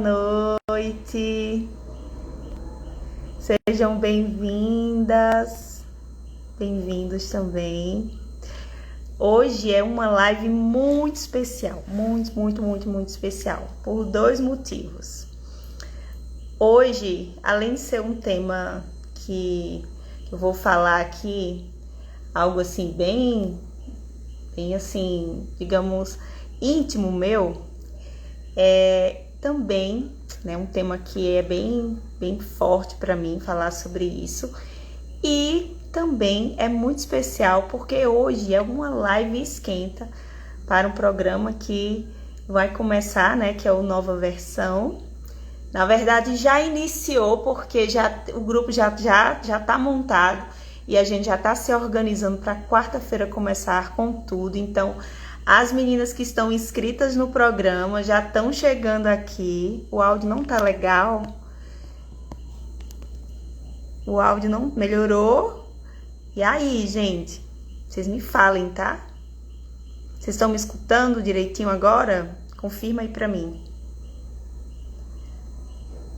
Noite, sejam bem-vindas, bem-vindos também. Hoje é uma live muito especial, muito especial, por dois motivos. Hoje, além de ser um tema que eu vou falar aqui, algo assim bem assim, digamos, íntimo meu, também, né, um tema que é bem forte para mim falar sobre isso, e também é muito especial porque hoje é uma live esquenta para um programa que vai começar, né, que é o Nova Versão. Na verdade já iniciou porque o grupo já tá montado e a gente já tá se organizando para quarta-feira começar com tudo. Então as meninas que estão inscritas no programa já estão chegando aqui. O áudio não tá legal. O áudio não melhorou. E aí, gente? Vocês me falem, tá? Vocês estão me escutando direitinho agora? Confirma aí pra mim.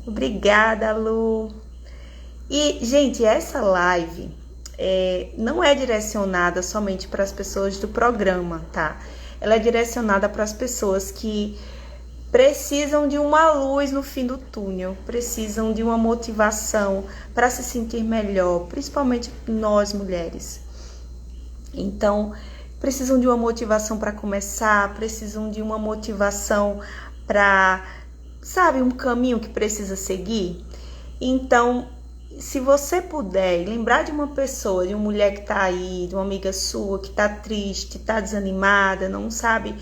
Obrigada, Lu. E, gente, essa live não é direcionada somente para as pessoas do programa, tá? Ela é direcionada para as pessoas que precisam de uma luz no fim do túnel, precisam de uma motivação para se sentir melhor, principalmente nós mulheres. Então, precisam de uma motivação para começar, precisam de uma motivação para, sabe, um caminho que precisa seguir. Então, se você puder lembrar de uma pessoa, de uma mulher que tá aí, de uma amiga sua que tá triste, tá desanimada, não sabe,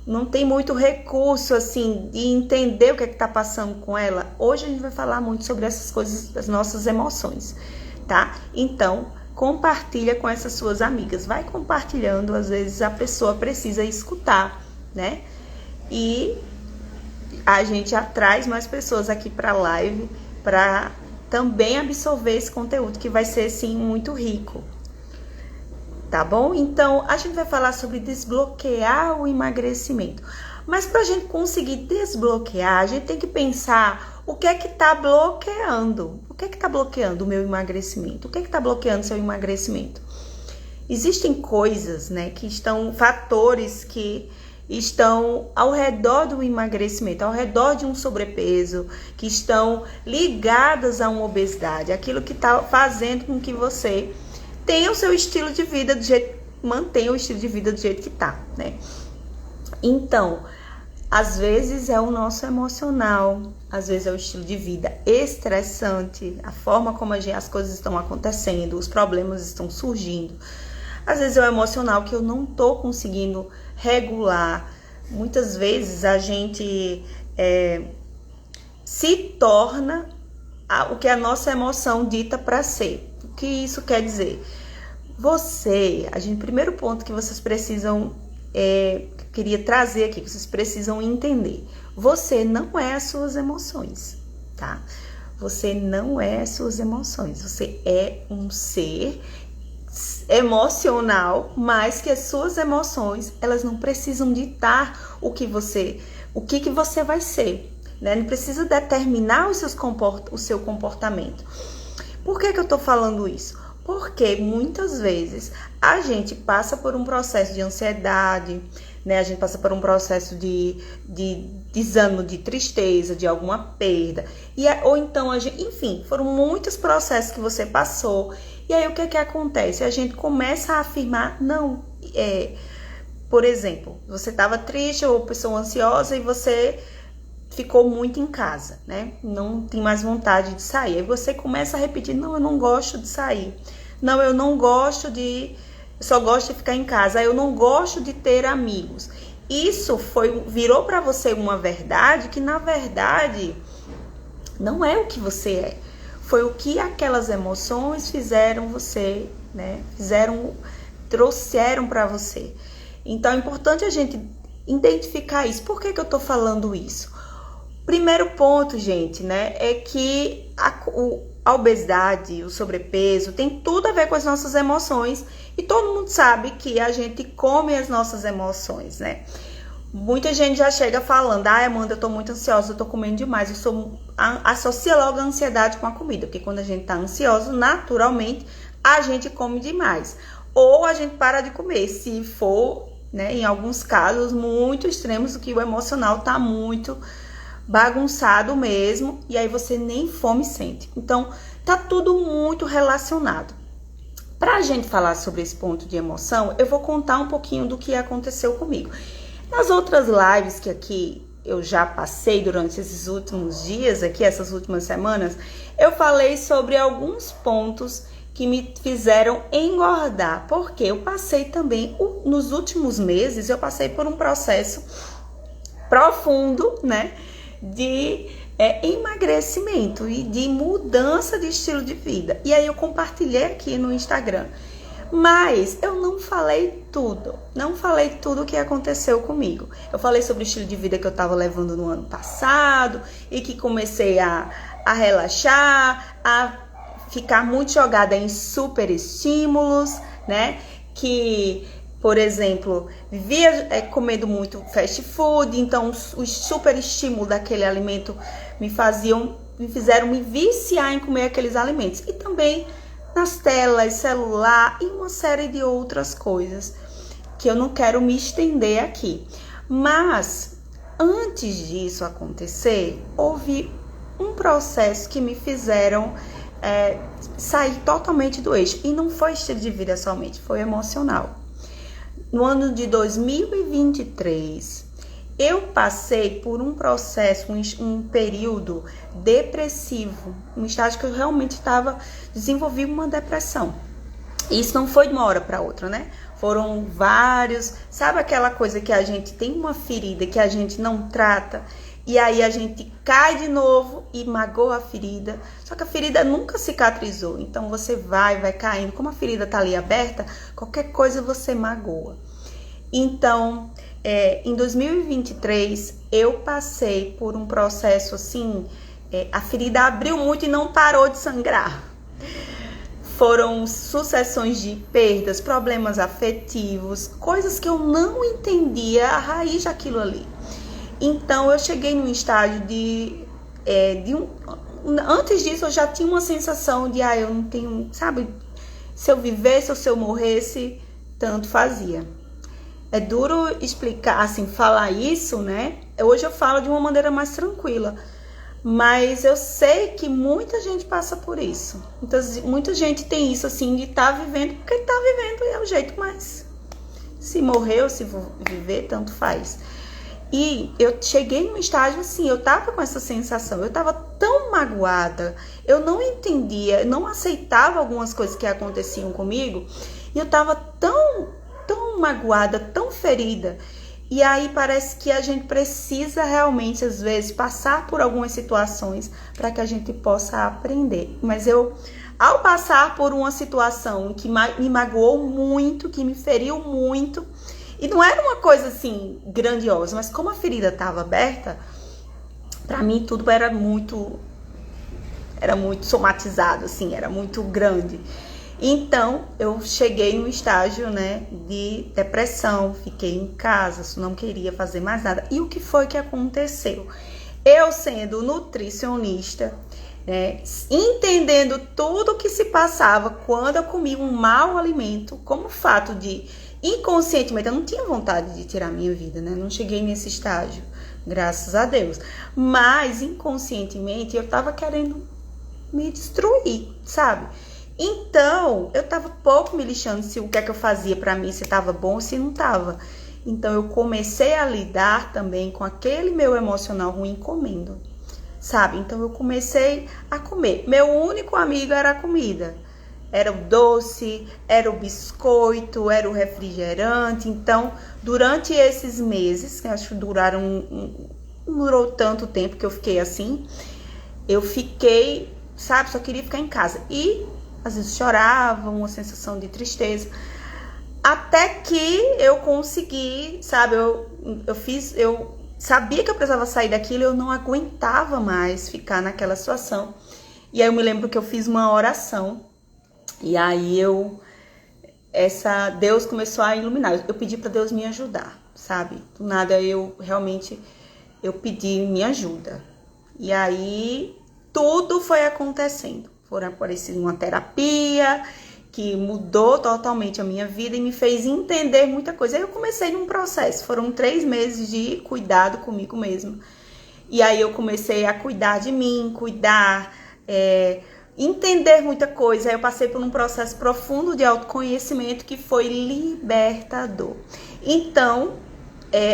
não tem muito recurso assim de entender o que é que tá passando com ela, hoje a gente vai falar muito sobre essas coisas, das nossas emoções, tá? Então, compartilha com essas suas amigas, vai compartilhando, às vezes a pessoa precisa escutar, né? E a gente já traz mais pessoas aqui para a live para também absorver esse conteúdo que vai ser, sim, muito rico. Tá bom? Então, a gente vai falar sobre desbloquear o emagrecimento. Mas para a gente conseguir desbloquear, a gente tem que pensar o que é que está bloqueando. O que é que está bloqueando o meu emagrecimento? O que é que está bloqueando o seu emagrecimento? Existem coisas, né, fatores que estão ao redor do emagrecimento, ao redor de um sobrepeso, que estão ligadas a uma obesidade, aquilo que está fazendo com que você tenha o seu estilo de vida mantenha o estilo de vida do jeito que tá, né? Então, às vezes é o nosso emocional, às vezes é o estilo de vida estressante, a forma como as coisas estão acontecendo, os problemas estão surgindo. Às vezes é o emocional que eu não tô conseguindo regular. Muitas vezes a gente se torna o que a nossa emoção dita para ser. O que isso quer dizer? Primeiro ponto que vocês precisam, queria trazer aqui, que vocês precisam entender. Você não é as suas emoções, tá? Você não é as suas emoções. Você é um ser emocional, mas que as suas emoções, elas não precisam ditar o que você vai ser, né? Não precisa determinar o seu comportamento. Por que eu tô falando isso? Porque muitas vezes a gente passa por um processo de ansiedade, né? A gente passa por um processo de desânimo, de tristeza, de alguma perda. Ou então, enfim, foram muitos processos que você passou. E aí, o que acontece? A gente começa a afirmar, não. Por exemplo, você estava triste ou pessoa ansiosa e você ficou muito em casa, né? Não tem mais vontade de sair. Aí você começa a repetir, não, eu não gosto de sair. Não, eu não gosto só gosto de ficar em casa. Eu não gosto de ter amigos. Isso virou para você uma verdade que, na verdade, não é o que você é. Foi o que aquelas emoções fizeram você, né? Trouxeram para você. Então, é importante a gente identificar isso. Por que eu tô falando isso? Primeiro ponto, gente, né, é que a obesidade, o sobrepeso, tem tudo a ver com as nossas emoções. E todo mundo sabe que a gente come as nossas emoções, né? Muita gente já chega falando, Amanda, eu tô muito ansiosa, eu tô comendo demais. Associa logo a ansiedade com a comida, porque quando a gente tá ansioso, naturalmente, a gente come demais. Ou a gente para de comer, se for, né, em alguns casos muito extremos, que o emocional tá muito bagunçado mesmo, e aí você nem fome sente. Então, tá tudo muito relacionado. Pra gente falar sobre esse ponto de emoção, eu vou contar um pouquinho do que aconteceu comigo. Nas outras lives que aqui eu já passei durante esses últimos dias, aqui essas últimas semanas, eu falei sobre alguns pontos que me fizeram engordar, porque eu passei também, nos últimos meses, eu passei por um processo profundo, né, de emagrecimento e de mudança de estilo de vida. E aí eu compartilhei aqui no Instagram. Mas eu não falei tudo o que aconteceu comigo. Eu falei sobre o estilo de vida que eu estava levando no ano passado e que comecei a relaxar, a ficar muito jogada em super estímulos, né? Que, por exemplo, vivia comendo muito fast food, então os super estímulos daquele alimento me fizeram me viciar em comer aqueles alimentos. E também nas telas, celular e uma série de outras coisas que eu não quero me estender aqui. Mas antes disso acontecer, houve um processo que me fizeram sair totalmente do eixo. E não foi estilo de vida somente, foi emocional. No ano de 2023, eu passei por um processo, um período depressivo, um estágio que eu realmente desenvolvi uma depressão. Isso não foi de uma hora para outra, né? Foram vários, sabe aquela coisa que a gente tem uma ferida que a gente não trata e aí a gente cai de novo e magoa a ferida, só que a ferida nunca cicatrizou, então você vai caindo, como a ferida tá ali aberta, qualquer coisa você magoa. Então, em 2023, eu passei por um processo assim, a ferida abriu muito e não parou de sangrar. Foram sucessões de perdas, problemas afetivos, coisas que eu não entendia a raiz daquilo ali. Então, eu cheguei num estágio antes disso, eu já tinha uma sensação de, eu não tenho, sabe, se eu vivesse ou se eu morresse, tanto fazia. É duro explicar, assim, falar isso, né? Hoje eu falo de uma maneira mais tranquila. Mas eu sei que muita gente passa por isso. Muita gente tem isso, assim, de estar vivendo, porque está vivendo é o jeito mais. Se morrer ou se viver, tanto faz. E eu cheguei num estágio assim, eu tava com essa sensação, eu tava tão magoada, eu não entendia, não aceitava algumas coisas que aconteciam comigo, e eu tava tão magoada, tão ferida. E aí parece que a gente precisa realmente, às vezes, passar por algumas situações para que a gente possa aprender. Mas ao passar por uma situação que me magoou muito, que me feriu muito, e não era uma coisa assim grandiosa, mas como a ferida estava aberta, para mim tudo era muito somatizado, assim, era muito grande. Então, eu cheguei no estágio, né, de depressão, fiquei em casa, não queria fazer mais nada. E o que foi que aconteceu? Eu, sendo nutricionista, né, entendendo tudo o que se passava quando eu comia um mau alimento, como o fato de, inconscientemente, eu não tinha vontade de tirar minha vida, né, não cheguei nesse estágio, graças a Deus. Mas, inconscientemente, eu tava querendo me destruir, sabe? Então, eu tava pouco me lixando se o que é que eu fazia pra mim, se tava bom ou se não tava. Então, eu comecei a lidar também com aquele meu emocional ruim comendo, sabe? Então, eu comecei a comer. Meu único amigo era a comida. Era o doce, era o biscoito, era o refrigerante. Então, durante esses meses, que acho que não durou tanto tempo que eu fiquei assim, eu fiquei, sabe, só queria ficar em casa. E às vezes chorava, uma sensação de tristeza. Até que eu consegui, sabe, eu sabia que eu precisava sair daquilo, eu não aguentava mais ficar naquela situação. E aí eu me lembro que eu fiz uma oração. E aí Deus começou a iluminar. Eu pedi para Deus me ajudar, sabe? Do nada eu pedi minha ajuda. E aí tudo foi acontecendo. Foram aparecendo uma terapia que mudou totalmente a minha vida e me fez entender muita coisa. Aí eu comecei num processo. Foram 3 meses de cuidado comigo mesma. E aí eu comecei a cuidar de mim, entender muita coisa. Aí eu passei por um processo profundo de autoconhecimento que foi libertador. Então,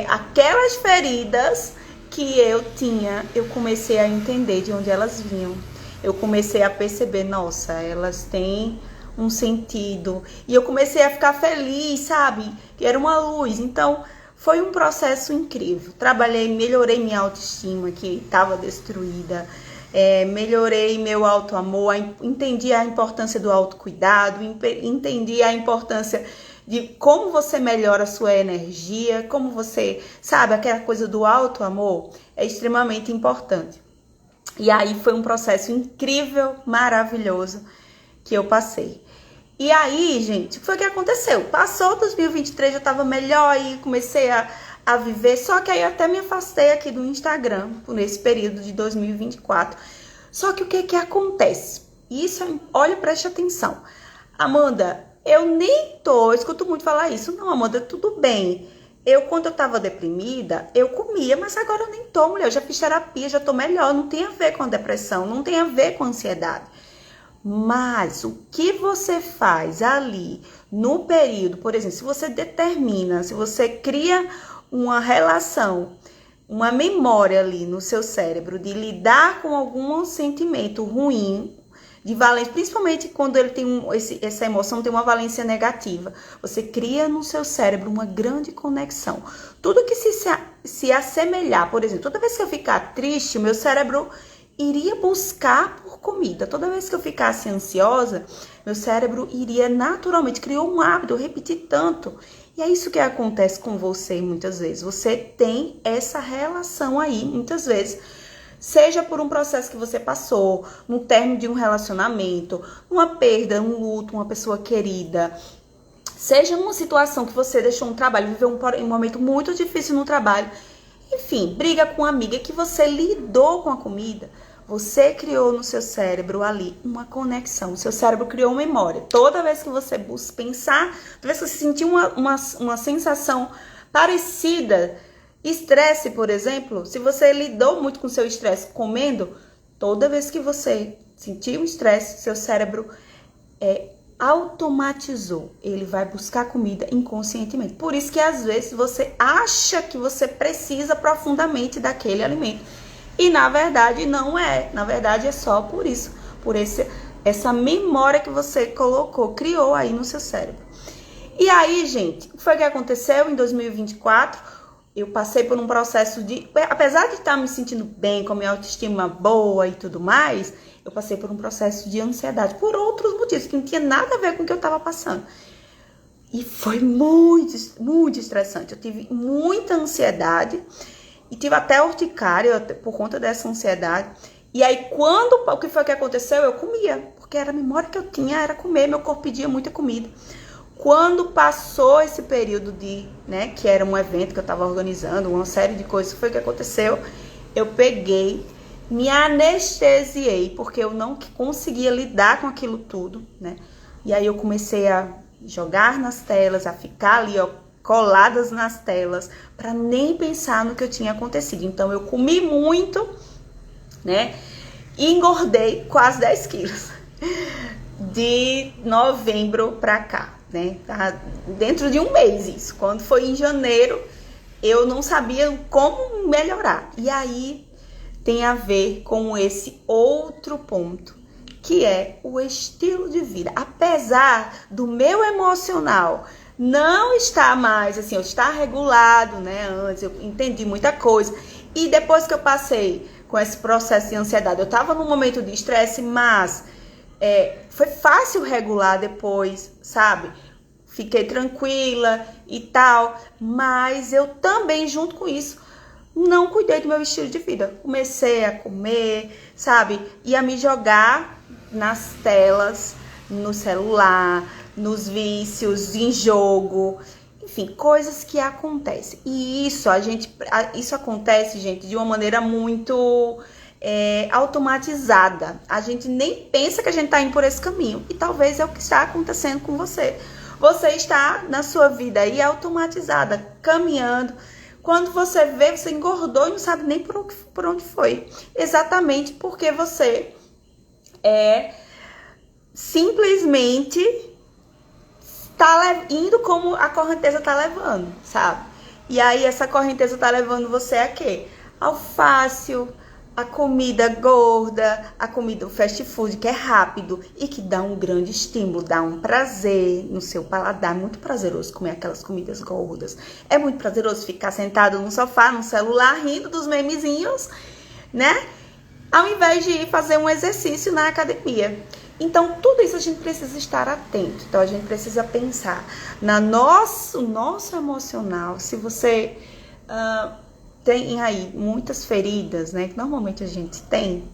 aquelas feridas que eu tinha, eu comecei a entender de onde elas vinham. Eu comecei a perceber, nossa, elas têm um sentido. E eu comecei a ficar feliz, sabe? Que era uma luz. Então, foi um processo incrível. Melhorei minha autoestima, que estava destruída. Melhorei meu autoamor, entendi a importância do autocuidado, entendi a importância de como você melhora a sua energia, como você, sabe, aquela coisa do autoamor é extremamente importante. E aí foi um processo incrível, maravilhoso que eu passei. E aí, gente, foi o que aconteceu. Passou 2023, eu tava melhor e comecei a viver, só que aí eu até me afastei aqui do Instagram por esse período de 2024. Só que o que acontece? Isso, olha, preste atenção. Amanda, eu escuto muito falar isso. Não, Amanda, tudo bem. Quando eu tava deprimida, eu comia, mas agora eu nem tô, mulher. Eu já fiz terapia, já tô melhor. Não tem a ver com a depressão, não tem a ver com a ansiedade. Mas o que você faz ali no período, por exemplo, se você determina, se você cria uma relação, uma memória ali no seu cérebro de lidar com algum sentimento ruim, de valência, principalmente quando ele tem essa emoção tem uma valência negativa, você cria no seu cérebro uma grande conexão. Tudo que se assemelhar, por exemplo, toda vez que eu ficar triste, o meu cérebro iria buscar por comida. Toda vez que eu ficasse ansiosa, meu cérebro iria naturalmente, criou um hábito, eu repeti tanto. E é isso que acontece com você muitas vezes. Você tem essa relação aí, muitas vezes. Seja por um processo que você passou, no término de um relacionamento, uma perda, um luto, uma pessoa querida. Seja numa situação que você deixou um trabalho, viveu um momento muito difícil no trabalho. Enfim, briga com uma amiga que você lidou com a comida. Você criou no seu cérebro ali uma conexão. O seu cérebro criou uma memória. Toda vez que você busca pensar, toda vez que você sentir uma sensação parecida, estresse, por exemplo, se você lidou muito com o seu estresse comendo, toda vez que você sentir um estresse, seu cérebro automatizou. Ele vai buscar comida inconscientemente. Por isso que às vezes você acha que você precisa profundamente daquele alimento. E na verdade não é. Na verdade é só por isso. Por essa memória que você criou aí no seu cérebro. E aí, gente, o que foi que aconteceu em 2024? Eu passei por um processo apesar de estar me sentindo bem, com a minha autoestima boa e tudo mais, eu passei por um processo de ansiedade, por outros motivos, que não tinha nada a ver com o que eu estava passando. E foi muito, muito estressante. Eu tive muita ansiedade e tive até urticária por conta dessa ansiedade. E aí, o que foi que aconteceu? Eu comia, porque a memória que eu tinha era comer, meu corpo pedia muita comida. Quando passou esse período que era um evento que eu estava organizando, uma série de coisas, foi o que aconteceu? Eu peguei, me anestesiei, porque eu não conseguia lidar com aquilo tudo, né? E aí eu comecei a jogar nas telas, a ficar ali, coladas nas telas, para nem pensar no que eu tinha acontecido. Então eu comi muito, né? E engordei quase 10 quilos de novembro para cá. Né? Dentro de um mês isso. Quando foi em janeiro, eu não sabia como melhorar. E aí tem a ver com esse outro ponto, que é o estilo de vida. Apesar do meu emocional não estar mais, assim, eu estar regulado, né? Antes eu entendi muita coisa. E depois que eu passei com esse processo de ansiedade, eu estava num momento de estresse, mas foi fácil regular depois, sabe? Fiquei tranquila e tal, mas eu também, junto com isso, não cuidei do meu estilo de vida. Comecei a comer, sabe? E a me jogar nas telas, no celular, nos vícios, em jogo. enfim, coisas que acontecem. E isso acontece, gente, de uma maneira muito automatizada. A gente nem pensa que a gente está indo por esse caminho. E talvez é o que está acontecendo com você. Você está na sua vida aí automatizada, caminhando. Quando você vê, você engordou e não sabe nem por onde foi. Exatamente porque você simplesmente tá indo como a correnteza tá levando, sabe? E aí essa correnteza tá levando você a quê? Ao fácil, a comida gorda, a comida, o fast food que é rápido e que dá um grande estímulo, dá um prazer no seu paladar. Muito prazeroso comer aquelas comidas gordas. É muito prazeroso ficar sentado no sofá, no celular, rindo dos memezinhos, né? Ao invés de ir fazer um exercício na academia. Então, tudo isso a gente precisa estar atento. Então, a gente precisa pensar no nosso emocional. Se você tem aí muitas feridas, né? Que normalmente a gente tem,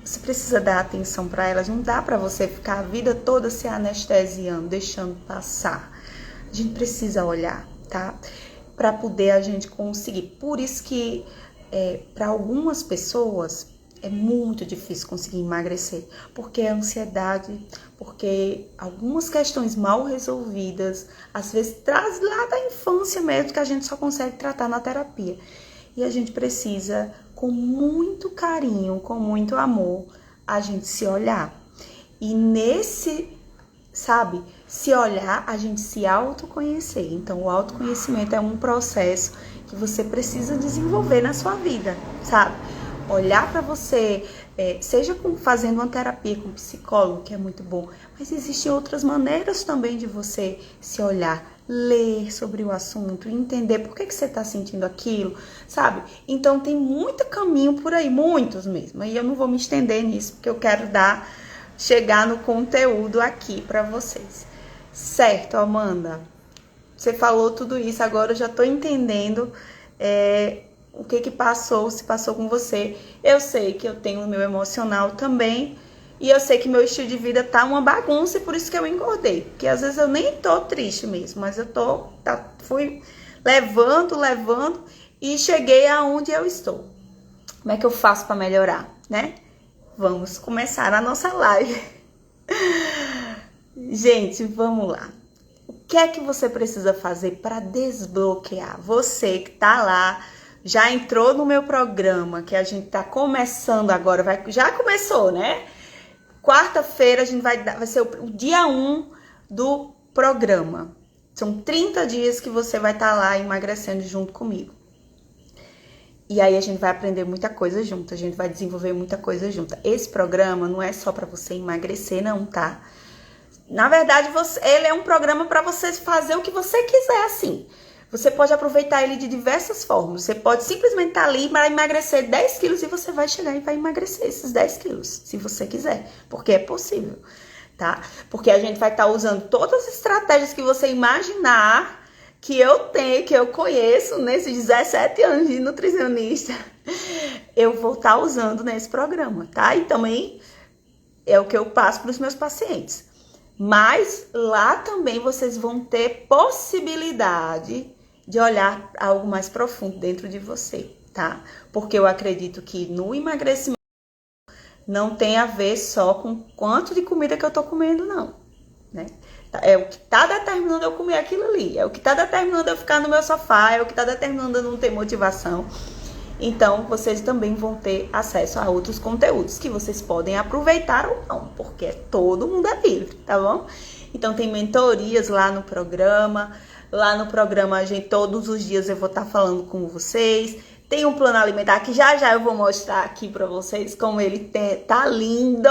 você precisa dar atenção para elas. Não dá para você ficar a vida toda se anestesiando, deixando passar. A gente precisa olhar, tá? Para poder a gente conseguir. Por isso que, para algumas pessoas, é muito difícil conseguir emagrecer, porque a ansiedade, porque algumas questões mal resolvidas, às vezes traz lá da infância mesmo, que a gente só consegue tratar na terapia. E a gente precisa, com muito carinho, com muito amor, a gente se olhar. E se olhar, a gente se autoconhecer. Então, o autoconhecimento é um processo que você precisa desenvolver na sua vida, sabe? Olhar para você, seja fazendo uma terapia com um psicólogo, que é muito bom, mas existem outras maneiras também de você se olhar, ler sobre o assunto, entender por que você está sentindo aquilo, sabe? Então tem muito caminho por aí, muitos mesmo, e eu não vou me estender nisso, porque eu quero chegar no conteúdo aqui para vocês. Certo, Amanda? Você falou tudo isso, agora eu já tô entendendo o que se passou com você. Eu sei que eu tenho o meu emocional também, e eu sei que meu estilo de vida tá uma bagunça, e por isso que eu engordei. Porque às vezes eu nem tô triste mesmo, mas eu fui levando, e cheguei aonde eu estou. Como é que eu faço para melhorar, né? Vamos começar a nossa live. Gente, vamos lá. O que é que você precisa fazer para desbloquear? Você que tá lá, já entrou no meu programa, que a gente tá começando agora, já começou, né? Quarta-feira a gente vai ser o dia 1 do programa. São 30 dias que você vai estar lá emagrecendo junto comigo. E aí a gente vai aprender muita coisa junto, a gente vai desenvolver muita coisa junto. Esse programa não é só para você emagrecer, não, tá? Na verdade, ele é um programa para você fazer o que você quiser, assim. Você pode aproveitar ele de diversas formas. Você pode simplesmente estar ali para emagrecer 10 quilos e você vai chegar e vai emagrecer esses 10 quilos, se você quiser, porque é possível, tá? Porque a gente vai estar usando todas as estratégias que você imaginar, que eu tenho, que eu conheço nesses 17 anos de nutricionista, eu vou estar usando nesse programa, tá? E também é o que eu passo para os meus pacientes. Mas lá também vocês vão ter possibilidade de olhar algo mais profundo dentro de você, tá? Porque eu acredito que no emagrecimento não tem a ver só com quanto de comida que eu tô comendo, não, né? É o que tá determinando eu comer aquilo ali, é o que tá determinando eu ficar no meu sofá, é o que tá determinando eu não ter motivação. Então, vocês também vão ter acesso a outros conteúdos que vocês podem aproveitar ou não, porque todo mundo é livre, tá bom? Então, tem mentorias lá no programa. Lá no programa, a gente, todos os dias eu vou estar falando com vocês. Tem um plano alimentar que já eu vou mostrar aqui pra vocês como ele tá lindo.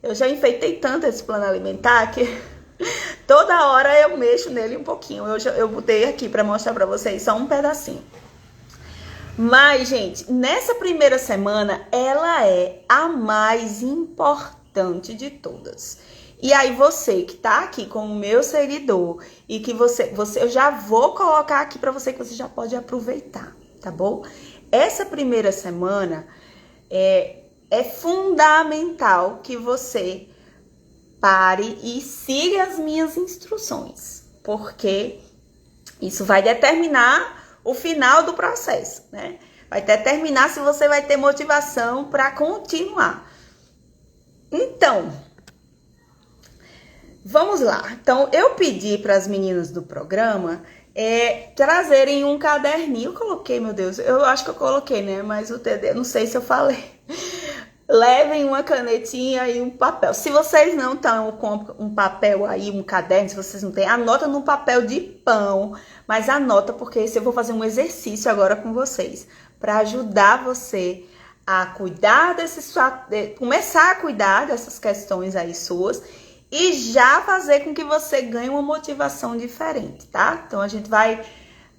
Eu já enfeitei tanto esse plano alimentar que toda hora eu mexo nele um pouquinho. Eu botei aqui pra mostrar pra vocês só um pedacinho. Mas, gente, nessa primeira semana, ela é a mais importante de todas. E aí, você que tá aqui como meu seguidor e que eu já vou colocar aqui pra você que você já pode aproveitar, tá bom? Essa primeira semana é fundamental que você pare e siga as minhas instruções, porque Isso vai determinar o final do processo, né? Vai determinar se você vai ter motivação para continuar. Então, vamos lá. Então, eu pedi para as meninas do programa trazerem um caderninho. Eu coloquei, meu Deus, eu acho que eu coloquei, né? Mas o TD, não sei se eu falei. Levem uma canetinha e um papel. Se vocês não estão com um papel aí, um caderno, se vocês não têm, anota no papel de pão. Mas anota, porque eu vou fazer um exercício agora com vocês, para ajudar você a cuidar começar a cuidar dessas questões aí suas e já fazer com que você ganhe uma motivação diferente, tá? Então, a gente vai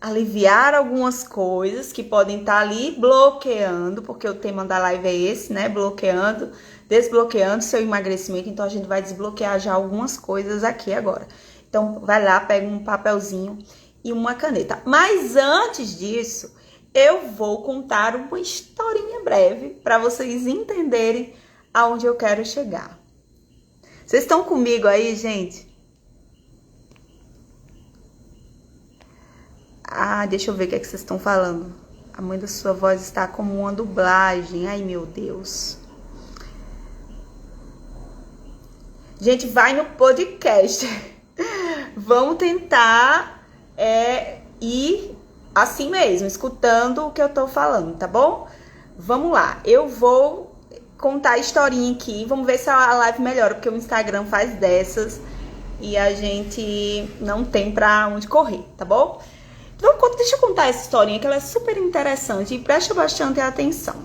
aliviar algumas coisas que podem estar ali bloqueando, porque o tema da live é esse, né? Desbloqueando seu emagrecimento. Então, a gente vai desbloquear já algumas coisas aqui agora. Então, vai lá, pega um papelzinho e uma caneta. Mas antes disso, eu vou contar uma historinha breve para vocês entenderem aonde eu quero chegar. Vocês estão comigo aí, gente? Ah, deixa eu ver o que é que vocês estão falando. A mãe da sua voz está como uma dublagem. Ai, meu Deus. Gente, vai no podcast. Vamos tentar ir assim mesmo, escutando o que eu tô falando, tá bom? Vamos lá. Eu vou contar a historinha aqui. Vamos ver se a live melhora, porque o Instagram faz dessas e a gente não tem pra onde correr, tá bom? Então, deixa eu contar essa historinha, que ela é super interessante e preste bastante atenção.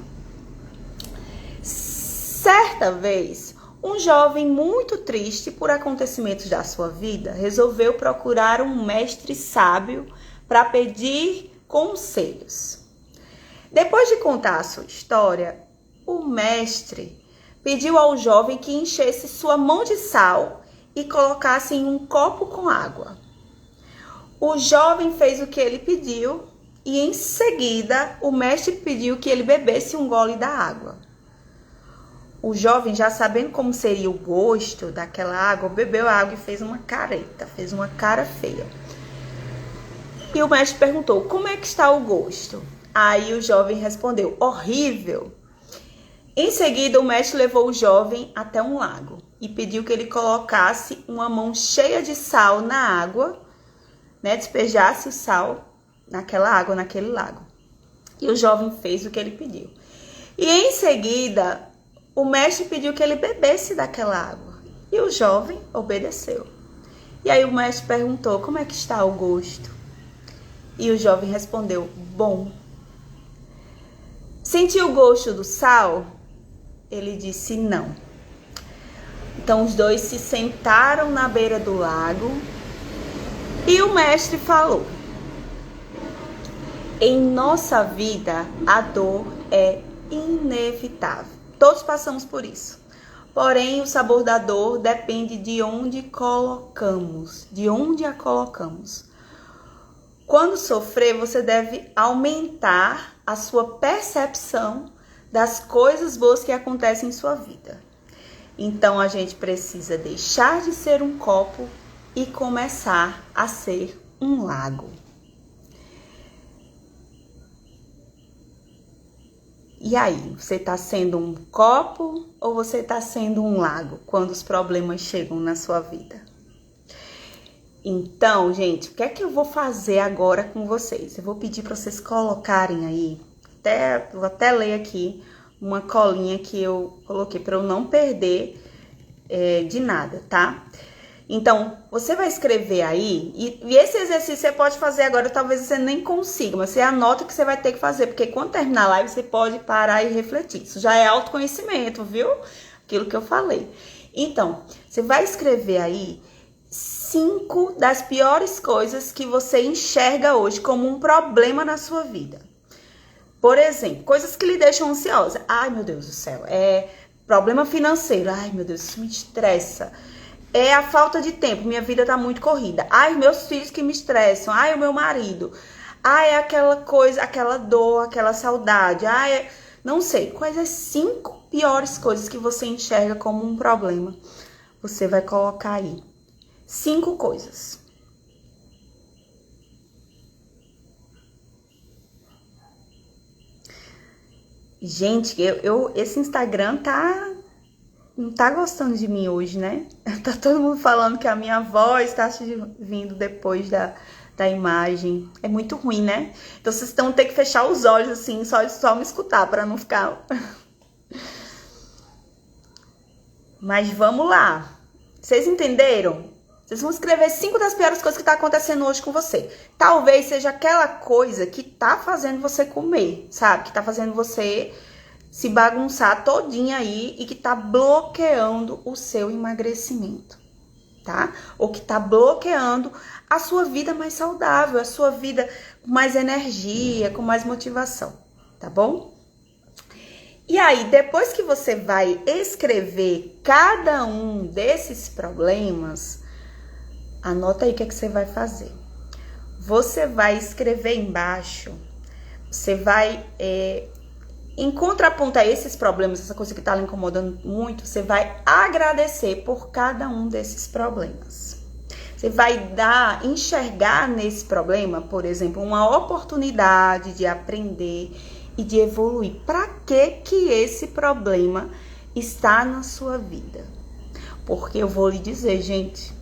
Certa vez, um jovem muito triste por acontecimentos da sua vida resolveu procurar um mestre sábio para pedir conselhos. Depois de contar a sua história, o mestre pediu ao jovem que enchesse sua mão de sal e colocasse em um copo com água. O jovem fez o que ele pediu e, em seguida, o mestre pediu que ele bebesse um gole da água. O jovem, já sabendo como seria o gosto daquela água, bebeu a água e fez uma careta, fez uma cara feia. E o mestre perguntou: como é que está o gosto? Aí o jovem respondeu: horrível. Em seguida, o mestre levou o jovem até um lago e pediu que ele colocasse uma mão cheia de sal na água, né, despejasse o sal naquela água, naquele lago. E o jovem fez o que ele pediu. E em seguida, o mestre pediu que ele bebesse daquela água. E o jovem obedeceu. E aí o mestre perguntou: como é que está o gosto? E o jovem respondeu: bom. Sentiu o gosto do sal? Ele disse: não. Então os dois se sentaram na beira do lago. E o mestre falou: em nossa vida, a dor é inevitável. Todos passamos por isso. Porém, o sabor da dor depende de onde colocamos, de onde a colocamos. Quando sofrer, você deve aumentar a sua percepção das coisas boas que acontecem em sua vida. Então, a gente precisa deixar de ser um copo e começar a ser um lago. E aí, você está sendo um copo ou você está sendo um lago quando os problemas chegam na sua vida? Então, gente, o que é que eu vou fazer agora com vocês? Eu vou pedir para vocês colocarem aí, vou até ler aqui uma colinha que eu coloquei para eu não perder de nada, tá? Então, você vai escrever aí, e esse exercício você pode fazer agora, talvez você nem consiga, mas você anota o que você vai ter que fazer, porque quando terminar a live você pode parar e refletir. Isso já é autoconhecimento, viu? Aquilo que eu falei. Então, você vai escrever aí 5 das piores coisas que você enxerga hoje como um problema na sua vida. Por exemplo, coisas que lhe deixam ansiosa. Ai, meu Deus do céu, problema financeiro. Ai, meu Deus, isso me estressa. É a falta de tempo, minha vida tá muito corrida. Ai, meus filhos que me estressam. Ai, o meu marido. Ai, é aquela coisa, aquela dor, aquela saudade. Ai, não sei. Quais as 5 piores coisas que você enxerga como um problema? Você vai colocar aí 5 coisas. Gente, esse Instagram não tá gostando de mim hoje, né? Tá todo mundo falando que a minha voz tá vindo depois da imagem. É muito ruim, né? Então vocês vão ter que fechar os olhos assim, só me escutar para não ficar. Mas vamos lá. Vocês entenderam? Vocês vão escrever 5 das piores coisas que tá acontecendo hoje com você. Talvez seja aquela coisa que tá fazendo você comer, sabe? Que tá fazendo você se bagunçar todinha aí e que tá bloqueando o seu emagrecimento, tá? Ou que tá bloqueando a sua vida mais saudável, a sua vida com mais energia, com mais motivação, tá bom? E aí, depois que você vai escrever cada um desses problemas, anota aí o que é que você vai fazer. Você vai escrever embaixo, você vai, em contraponto a esses problemas, essa coisa que tá lhe incomodando muito, você vai agradecer por cada um desses problemas. Você vai enxergar nesse problema, por exemplo, uma oportunidade de aprender e de evoluir. Para que esse problema está na sua vida? Porque eu vou lhe dizer, gente,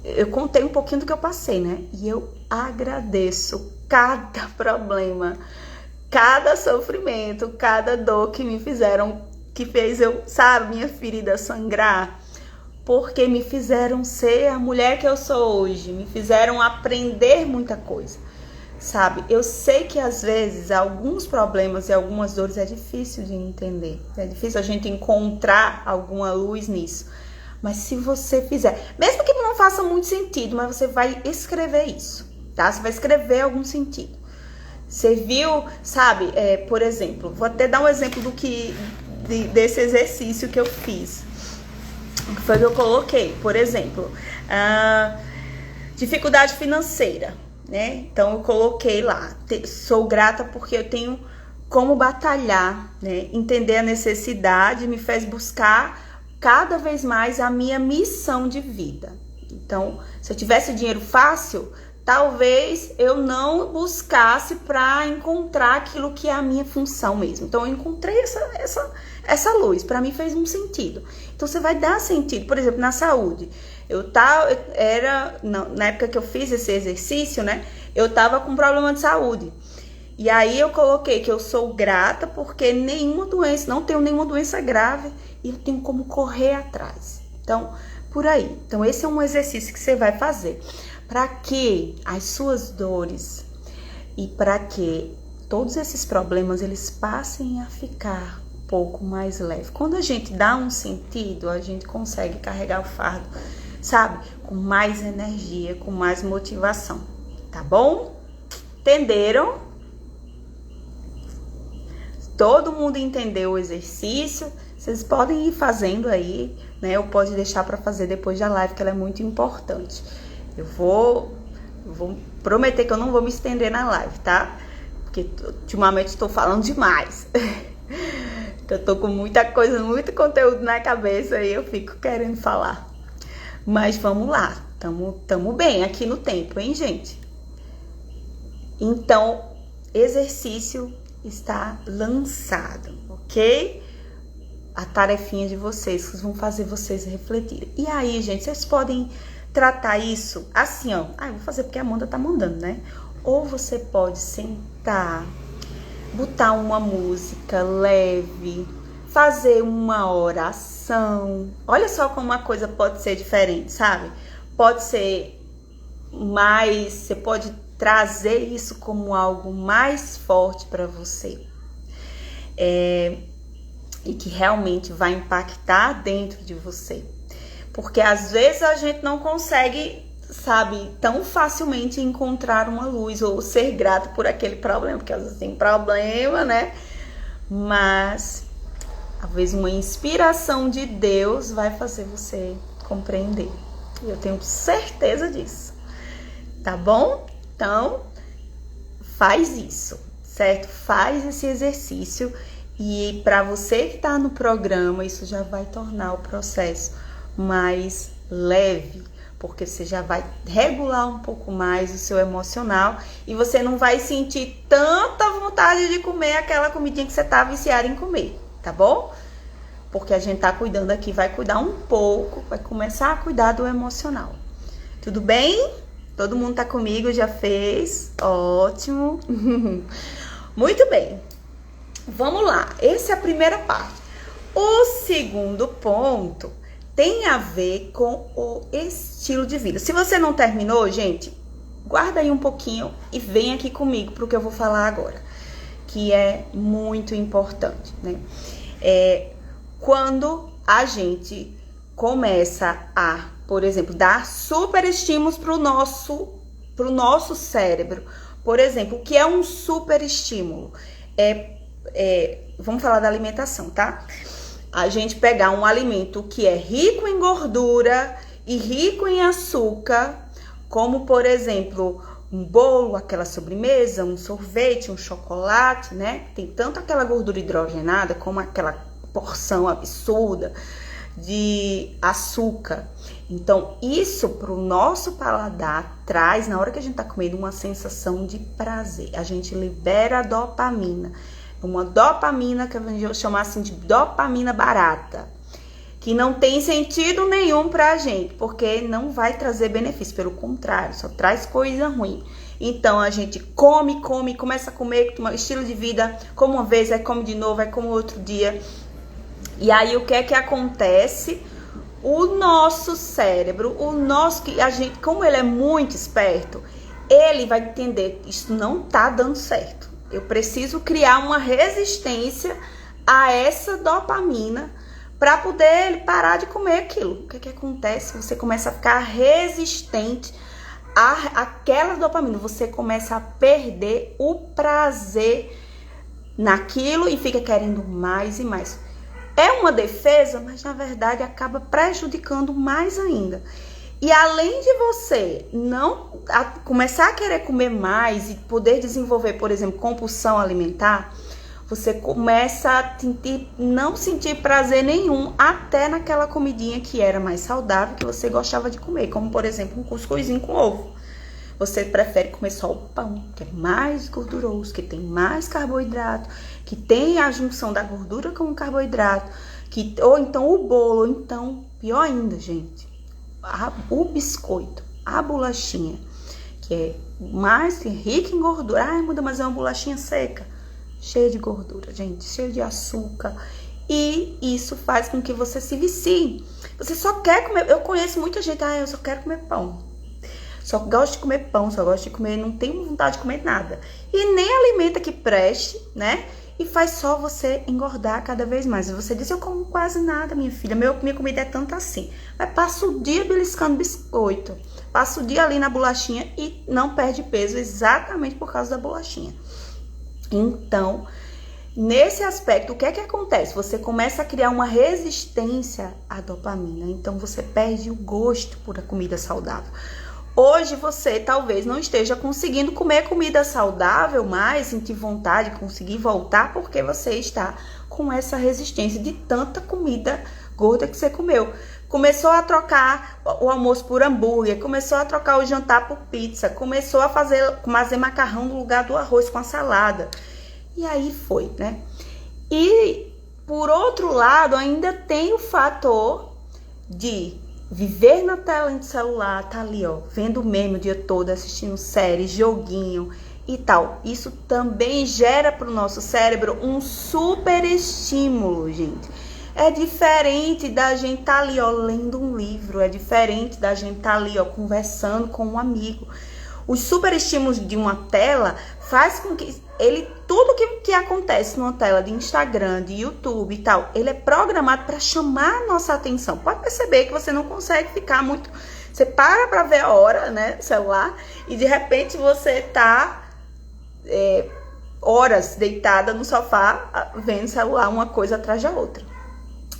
eu contei um pouquinho do que eu passei, né? E eu agradeço cada problema, cada sofrimento, cada dor que me fizeram, que fez eu, sabe, minha ferida sangrar. Porque me fizeram ser a mulher que eu sou hoje, me fizeram aprender muita coisa, sabe? Eu sei que às vezes alguns problemas e algumas dores é difícil de entender, é difícil a gente encontrar alguma luz nisso, mas se você fizer, mesmo que não faça muito sentido, mas você vai escrever isso, tá? Você vai escrever algum sentido. Você viu, sabe, por exemplo, vou até dar um exemplo desse exercício que eu fiz. O que foi que eu coloquei? Por exemplo, dificuldade financeira, né? Então eu coloquei lá, sou grata porque eu tenho como batalhar, né? Entender a necessidade me fez buscar cada vez mais a minha missão de vida. Então, se eu tivesse dinheiro fácil, talvez eu não buscasse para encontrar aquilo que é a minha função mesmo. Então, eu encontrei essa luz, para mim fez um sentido. Então, você vai dar sentido. Por exemplo, na saúde. Na época que eu fiz esse exercício, né? Eu tava com problema de saúde. E aí, eu coloquei que eu sou grata porque não tenho nenhuma doença grave e eu tenho como correr atrás. Então, por aí. Então, esse é um exercício que você vai fazer. Para que as suas dores e para que todos esses problemas eles passem a ficar um pouco mais leve. Quando a gente dá um sentido, a gente consegue carregar o fardo, sabe? Com mais energia, com mais motivação, tá bom? Entenderam? Todo mundo entendeu o exercício? Vocês podem ir fazendo aí, né? Eu posso deixar para fazer depois da live, que ela é muito importante. Eu vou prometer que eu não vou me estender na live, tá? Porque ultimamente estou falando demais. Eu tô com muita coisa, muito conteúdo na cabeça e eu fico querendo falar. Mas vamos lá, tamo bem aqui no tempo, hein, gente? Então, exercício está lançado, ok? A tarefinha de vocês vão fazer vocês refletirem. E aí, gente, vocês podem tratar isso assim, ó. Eu vou fazer porque a Amanda tá mandando, né? Ou você pode sentar, botar uma música leve, fazer uma oração. Olha só como uma coisa pode ser diferente, sabe? Pode ser mais, você pode trazer isso como algo mais forte para você. E que realmente vai impactar dentro de você. Porque às vezes a gente não consegue, sabe, tão facilmente encontrar uma luz ou ser grato por aquele problema, porque às vezes tem problema, né? Mas talvez uma inspiração de Deus vai fazer você compreender. Eu tenho certeza disso. Tá bom? Então, faz isso, certo? Faz esse exercício e para você que tá no programa, isso já vai tornar o processo mais leve, porque você já vai regular um pouco mais o seu emocional e você não vai sentir tanta vontade de comer aquela comidinha que você tá viciada em comer, tá bom? Porque a gente tá cuidando aqui, vai cuidar um pouco, vai começar a cuidar do emocional. Tudo bem? Todo mundo tá comigo, já fez? Ótimo! Muito bem. Vamos lá, essa é a primeira parte. O segundo ponto tem a ver com o estilo de vida. Se você não terminou, gente, guarda aí um pouquinho e vem aqui comigo para o que eu vou falar agora, que é muito importante, né? Quando a gente começa a, por exemplo, dar super estímulos pro nosso cérebro. Por exemplo, o que é um super estímulo? Vamos falar da alimentação, tá? A gente pegar um alimento que é rico em gordura e rico em açúcar, como, por exemplo, um bolo, aquela sobremesa, um sorvete, um chocolate, né? Tem tanto aquela gordura hidrogenada como aquela porção absurda de açúcar. Então, isso pro nosso paladar traz, na hora que a gente tá comendo, uma sensação de prazer. A gente libera a dopamina. Uma dopamina que eu vou chamar assim de dopamina barata, que não tem sentido nenhum pra gente, porque não vai trazer benefício, pelo contrário, só traz coisa ruim. Então a gente começa a comer, um estilo de vida, come uma vez, aí come de novo, aí come outro dia. E aí o que é que acontece? O nosso cérebro, como ele é muito esperto, ele vai entender que isso não tá dando certo. Eu preciso criar uma resistência a essa dopamina para poder ele parar de comer aquilo. O que acontece? Você começa a ficar resistente àquela dopamina. Você começa a perder o prazer naquilo e fica querendo mais e mais. É uma defesa, mas na verdade acaba prejudicando mais ainda. E além de você começar a querer comer mais e poder desenvolver, por exemplo, compulsão alimentar, você começa a não sentir prazer nenhum até naquela comidinha que era mais saudável, que você gostava de comer, como por exemplo um cuscuzinho com ovo. Você prefere comer só o pão, que é mais gorduroso, que tem mais carboidrato, que tem a junção da gordura com o carboidrato, ou então o bolo, ou então, pior ainda, gente, o biscoito, a bolachinha, que é mais rica em gordura. Ai, muda, mas é uma bolachinha seca, cheia de gordura, gente, cheia de açúcar. E isso faz com que você se vicie. Você só quer comer. Eu conheço muita gente, eu só quero comer pão. Só gosto de comer pão, só gosto de comer, não tenho vontade de comer nada. E nem alimenta que preste, né? E faz só você engordar cada vez mais. E você diz, eu como quase nada, minha filha. Minha comida é tanto assim. Mas passa o dia beliscando biscoito. Passa o dia ali na bolachinha e não perde peso exatamente por causa da bolachinha. Então, nesse aspecto, o que é que acontece? Você começa a criar uma resistência à dopamina. Então, você perde o gosto por a comida saudável. Hoje você talvez não esteja conseguindo comer comida saudável mais, sentir vontade de conseguir voltar, porque você está com essa resistência de tanta comida gorda que você comeu. Começou a trocar o almoço por hambúrguer, começou a trocar o jantar por pizza, começou a fazer macarrão no lugar do arroz com a salada. E aí foi, né? E por outro lado, ainda tem o fator de viver na tela de celular, tá ali, ó, vendo meme o dia todo, assistindo série, joguinho e tal. Isso também gera para o nosso cérebro um super estímulo, gente. É diferente da gente tá ali, ó, lendo um livro, é diferente da gente tá ali, ó, conversando com um amigo. Os super estímulos de uma tela faz com que tudo que acontece numa tela de Instagram, de YouTube e tal, ele é programado para chamar a nossa atenção. Pode perceber que você não consegue ficar muito. Você para ver a hora, né, no celular, e de repente você tá horas deitada no sofá vendo o celular, uma coisa atrás da outra.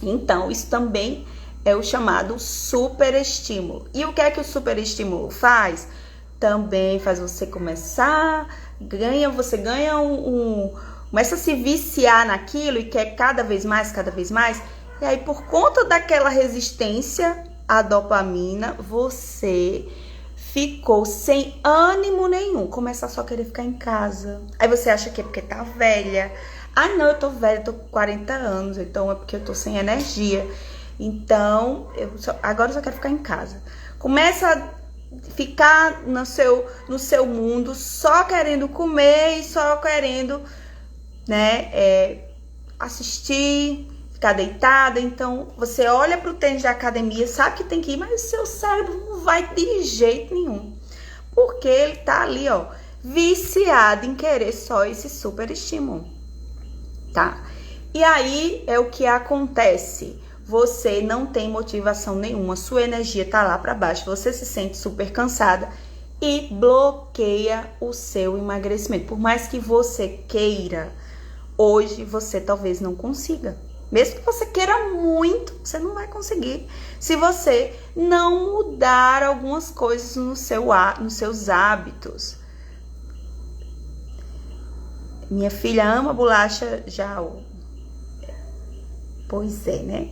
Então, isso também é o chamado superestímulo. E o que é que o superestímulo faz? Também faz você começa a se viciar naquilo e quer cada vez mais, e aí por conta daquela resistência a dopamina, você ficou sem ânimo nenhum. Começa a só querer ficar em casa. Aí você acha que é porque tá velha. Ah, não, eu tô velha, eu tô com 40 anos, então é porque eu tô sem energia. Então, agora eu só quero ficar em casa. Começa a ficar no seu mundo, só querendo comer e só querendo, né, assistir, ficar deitada. Então, você olha pro tênis da academia, sabe que tem que ir, mas o seu cérebro não vai de jeito nenhum. Porque ele tá ali, ó, viciado em querer só esse super estímulo, tá? E aí é o que acontece. Você não tem motivação nenhuma, sua energia tá lá para baixo, você se sente super cansada e bloqueia o seu emagrecimento. Por mais que você queira, hoje você talvez não consiga. Mesmo que você queira muito, você não vai conseguir. Se você não mudar algumas coisas nos seus hábitos. Minha filha ama bolacha Jao. Pois é, né?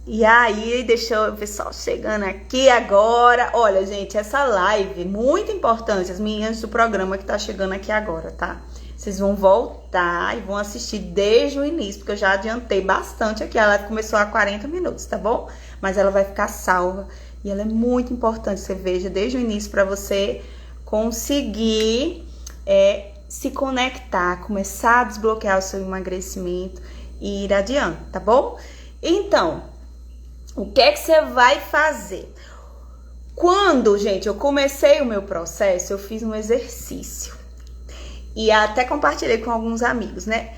E aí, deixa o pessoal chegando aqui agora. Olha, gente, essa live, muito importante, as meninas do programa que tá chegando aqui agora, tá? Vocês vão voltar e vão assistir desde o início, porque eu já adiantei bastante aqui. A live começou há 40 minutos, tá bom? Mas ela vai ficar salva e ela é muito importante. Você veja desde o início para você conseguir se conectar, começar a desbloquear o seu emagrecimento e ir adiante, tá bom? Então, o que é que você vai fazer? Quando, gente, eu comecei o meu processo, eu fiz um exercício. E até compartilhei com alguns amigos, né?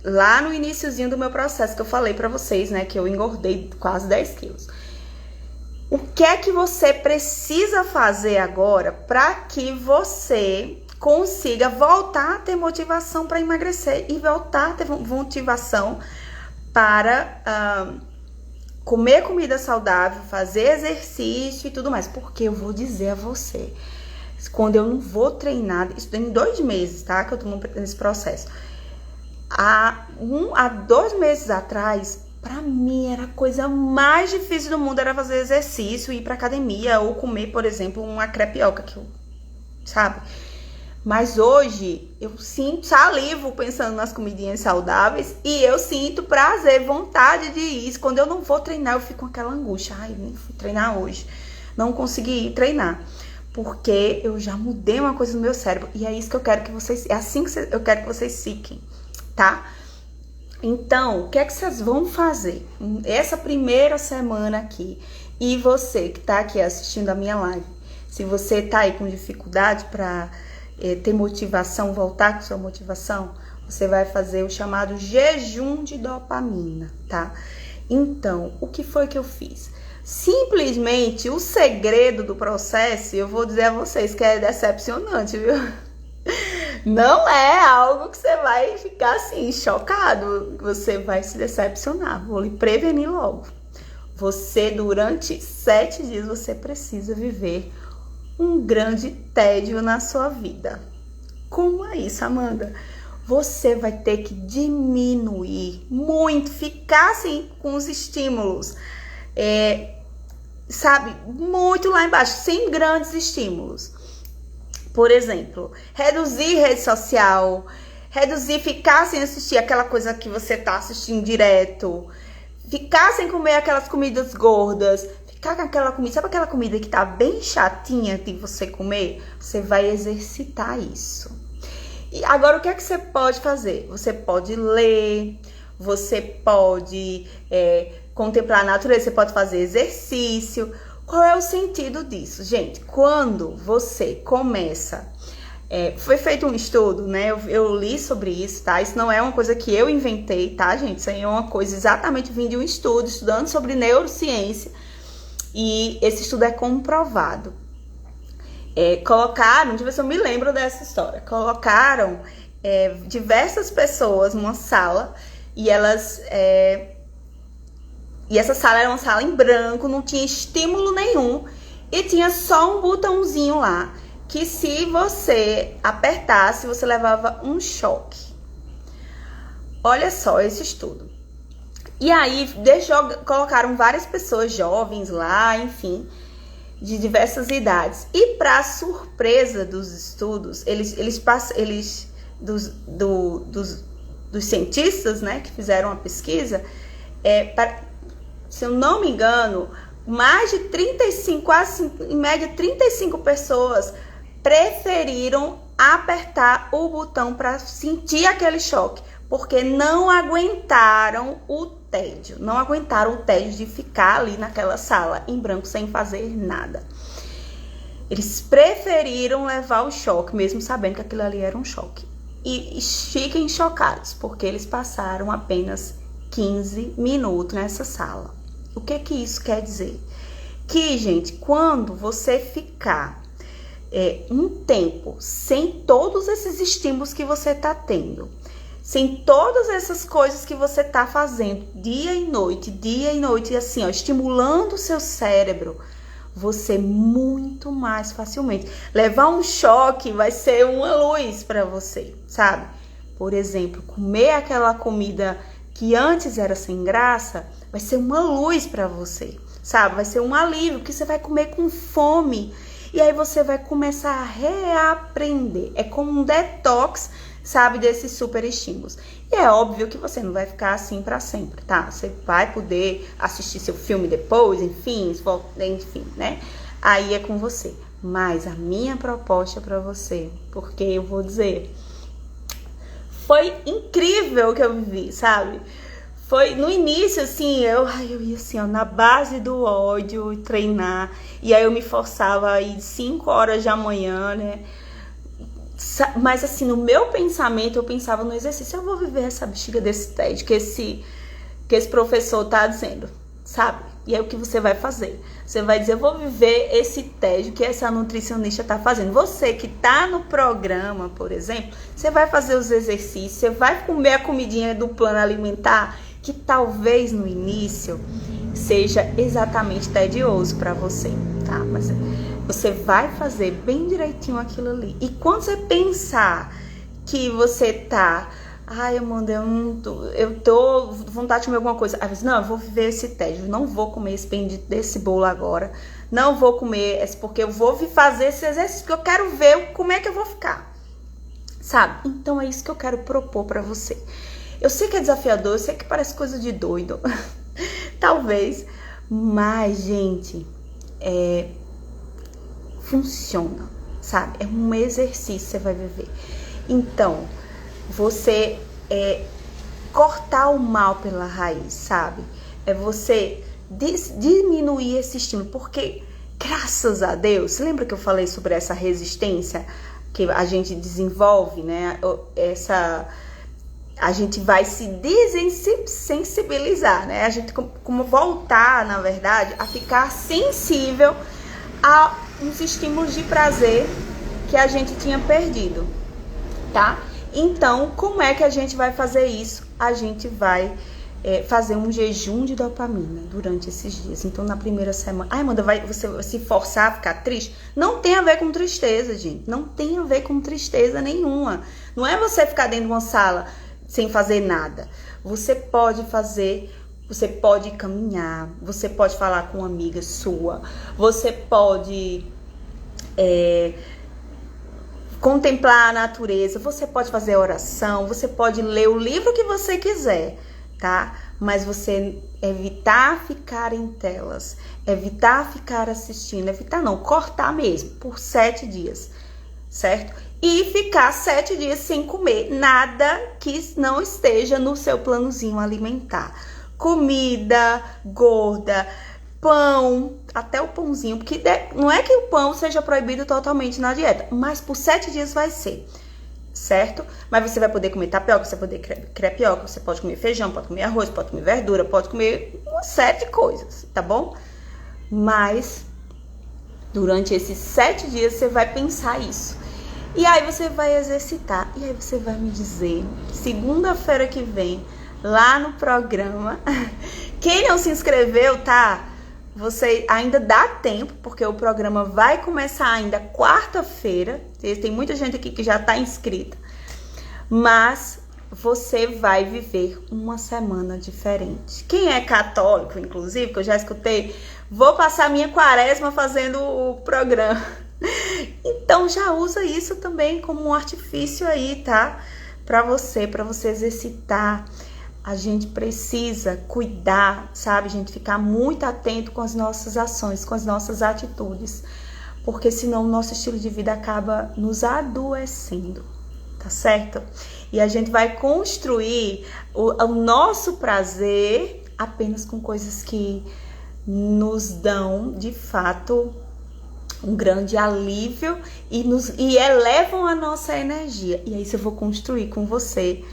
Lá no iniciozinho do meu processo que eu falei pra vocês, né? Que eu engordei quase 10 quilos. O que é que você precisa fazer agora pra que você consiga voltar a ter motivação para emagrecer e voltar a ter motivação para comer comida saudável, fazer exercício e tudo mais? Porque eu vou dizer a você, quando eu não vou treinar, isso tem 2 meses, tá? Que eu tô nesse processo. Há 2 meses atrás, pra mim era a coisa mais difícil do mundo, era fazer exercício, ir pra academia ou comer, por exemplo, uma crepioca, sabe? Mas hoje eu sinto salivo pensando nas comidinhas saudáveis e eu sinto prazer, vontade de ir. Quando eu não vou treinar, eu fico com aquela angústia. Ai, nem fui treinar hoje. Não consegui ir treinar. Porque eu já mudei uma coisa no meu cérebro. E é isso que eu quero que vocês... É assim que eu quero que vocês fiquem, tá? Então, o que é que vocês vão fazer? Essa primeira semana aqui. E você que tá aqui assistindo a minha live. Se você tá aí com dificuldade pra... ter motivação, voltar com sua motivação, você vai fazer o chamado jejum de dopamina, tá? Então, o que foi que eu fiz? Simplesmente, o segredo do processo, eu vou dizer a vocês que é decepcionante, viu? Não é algo que você vai ficar assim, chocado, você vai se decepcionar, vou lhe prevenir logo. Você, durante 7 dias, você precisa viver um grande tédio na sua vida. Como é isso, Amanda? Você vai ter que diminuir muito, ficar assim com os estímulos, sabe, muito lá embaixo, sem grandes estímulos. Por exemplo, reduzir rede social, reduzir, ficar sem assistir aquela coisa que você tá assistindo direto, ficar sem comer aquelas comidas gordas, ficar com aquela comida, sabe aquela comida que tá bem chatinha de você comer? Você vai exercitar isso. E agora, o que é que você pode fazer? Você pode ler, você pode contemplar a natureza, você pode fazer exercício. Qual é o sentido disso? Gente, quando você começa... foi feito um estudo, né? Eu li sobre isso, tá? Isso não é uma coisa que eu inventei, tá, gente? Isso aí é uma coisa exatamente vindo de um estudo, estudando sobre neurociência. E esse estudo é comprovado. Colocaram, deixa eu ver se eu me lembro dessa história. Colocaram diversas pessoas numa sala e elas... E essa sala era uma sala em branco, não tinha estímulo nenhum. E tinha só um botãozinho lá, que se você apertasse, você levava um choque. Olha só esse estudo. E aí colocaram várias pessoas jovens lá, enfim, de diversas idades. E para surpresa dos estudos, dos cientistas, né, que fizeram a pesquisa, se eu não me engano, mais de 35, quase em média 35 pessoas preferiram apertar o botão para sentir aquele choque, porque não aguentaram o tédio, de ficar ali naquela sala em branco sem fazer nada. Eles preferiram levar o choque, mesmo sabendo que aquilo ali era um choque. E fiquem chocados, porque eles passaram apenas 15 minutos nessa sala. O que isso quer dizer? Que, gente, quando você ficar um tempo sem todos esses estímulos que você está tendo, sem todas essas coisas que você está fazendo dia e noite, assim, ó, estimulando o seu cérebro, você muito mais facilmente. Levar um choque vai ser uma luz para você, sabe? Por exemplo, comer aquela comida que antes era sem graça, vai ser uma luz para você, sabe? Vai ser um alívio, porque você vai comer com fome. E aí você vai começar a reaprender. É como um detox, sabe, desses super estímulos. E é óbvio que você não vai ficar assim para sempre, tá? Você vai poder assistir seu filme depois, enfim, né? Aí é com você. Mas a minha proposta para você, porque eu vou dizer, foi incrível o que eu vivi, sabe? Foi no início, assim, eu ia assim, ó, na base do ódio treinar. E aí eu me forçava a ir 5 horas da manhã, né? Mas assim, no meu pensamento, eu pensava no exercício, eu vou viver essa bexiga desse TED que esse professor tá dizendo, sabe? E aí o que você vai fazer? Você vai dizer, eu vou viver esse TED que essa nutricionista tá fazendo. Você que tá no programa, por exemplo, você vai fazer os exercícios, você vai comer a comidinha do plano alimentar, que talvez no início seja exatamente tedioso para você, tá? Mas você vai fazer bem direitinho aquilo ali. E quando você pensar que você tá, Amanda, eu tô com vontade de comer alguma coisa. Aí você, não, eu vou viver esse tédio, não vou comer esse bendito desse bolo agora, não vou comer esse, porque eu vou fazer esse exercício, porque eu quero ver como é que eu vou ficar, sabe? Então é isso que eu quero propor para você. Eu sei que é desafiador, eu sei que parece coisa de doido, talvez, mas, gente, funciona, sabe? É um exercício que você vai viver. Então, você cortar o mal pela raiz, sabe? É você diminuir esse estímulo, porque, graças a Deus, você lembra que eu falei sobre essa resistência que a gente desenvolve, né? A gente vai se desensibilizar, né? A gente como voltar, na verdade, a ficar sensível a uns estímulos de prazer que a gente tinha perdido, tá? Então, como é que a gente vai fazer isso? A gente vai fazer um jejum de dopamina durante esses dias. Então, na primeira semana... Amanda, você vai se forçar a ficar triste? Não tem a ver com tristeza, gente. Não tem a ver com tristeza nenhuma. Não é você ficar dentro de uma sala sem fazer nada. Você pode caminhar, você pode falar com uma amiga sua, você pode contemplar a natureza, você pode fazer oração, você pode ler o livro que você quiser, tá? Mas você evitar ficar em telas, evitar ficar assistindo, cortar mesmo, por 7 dias, certo? E ficar 7 dias sem comer nada que não esteja no seu planozinho alimentar. Comida gorda, pão, até o pãozinho, porque não é que o pão seja proibido totalmente na dieta, mas por 7 dias vai ser, certo? Mas você vai poder comer tapioca, você vai poder crepioca, você pode comer feijão, pode comer arroz, pode comer verdura, pode comer uma série de coisas, tá bom? Mas durante esses 7 dias você vai pensar isso. E aí você vai exercitar. E aí você vai me dizer, segunda-feira que vem, lá no programa. Quem não se inscreveu, tá? Você ainda dá tempo, porque o programa vai começar ainda quarta-feira. Tem muita gente aqui que já tá inscrita. Mas você vai viver uma semana diferente. Quem é católico, inclusive, que eu já escutei, vou passar minha quaresma fazendo o programa. Então já usa isso também como um artifício aí, tá? Para você exercitar. A gente precisa cuidar, sabe? A gente ficar muito atento com as nossas ações, com as nossas atitudes. Porque senão o nosso estilo de vida acaba nos adoecendo, tá certo? E a gente vai construir o nosso prazer apenas com coisas que nos dão, de fato, um grande alívio e elevam a nossa energia. E aí eu vou construir com você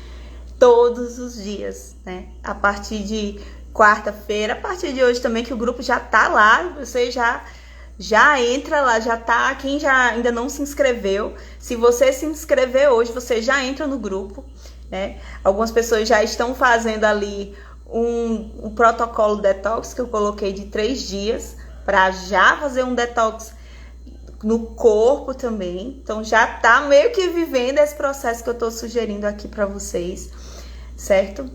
todos os dias, né? A partir de quarta-feira, a partir de hoje também, que o grupo já tá lá, você já entra lá, já tá, quem já ainda não se inscreveu, se você se inscrever hoje, você já entra no grupo, né? Algumas pessoas já estão fazendo ali um protocolo detox que eu coloquei de 3 dias, para já fazer um detox no corpo também. Então já tá meio que vivendo esse processo que eu tô sugerindo aqui para vocês, certo?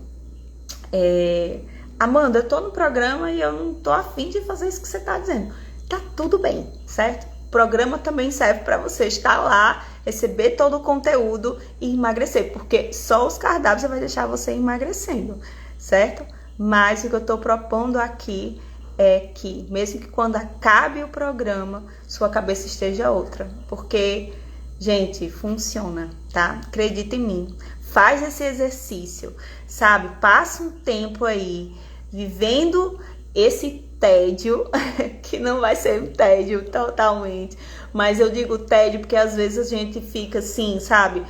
Amanda, eu tô no programa e eu não tô afim de fazer isso que você tá dizendo. Tá tudo bem, certo? O programa também serve para você estar lá, receber todo o conteúdo e emagrecer, porque só os cardápios vai deixar você emagrecendo, certo? Mas o que eu tô propondo aqui é que, mesmo que quando acabe o programa, sua cabeça esteja outra. Porque, gente, funciona, tá? Acredita em mim. Faz esse exercício, sabe? Passa um tempo aí vivendo esse tédio, que não vai ser um tédio totalmente, mas eu digo tédio porque às vezes a gente fica assim, sabe?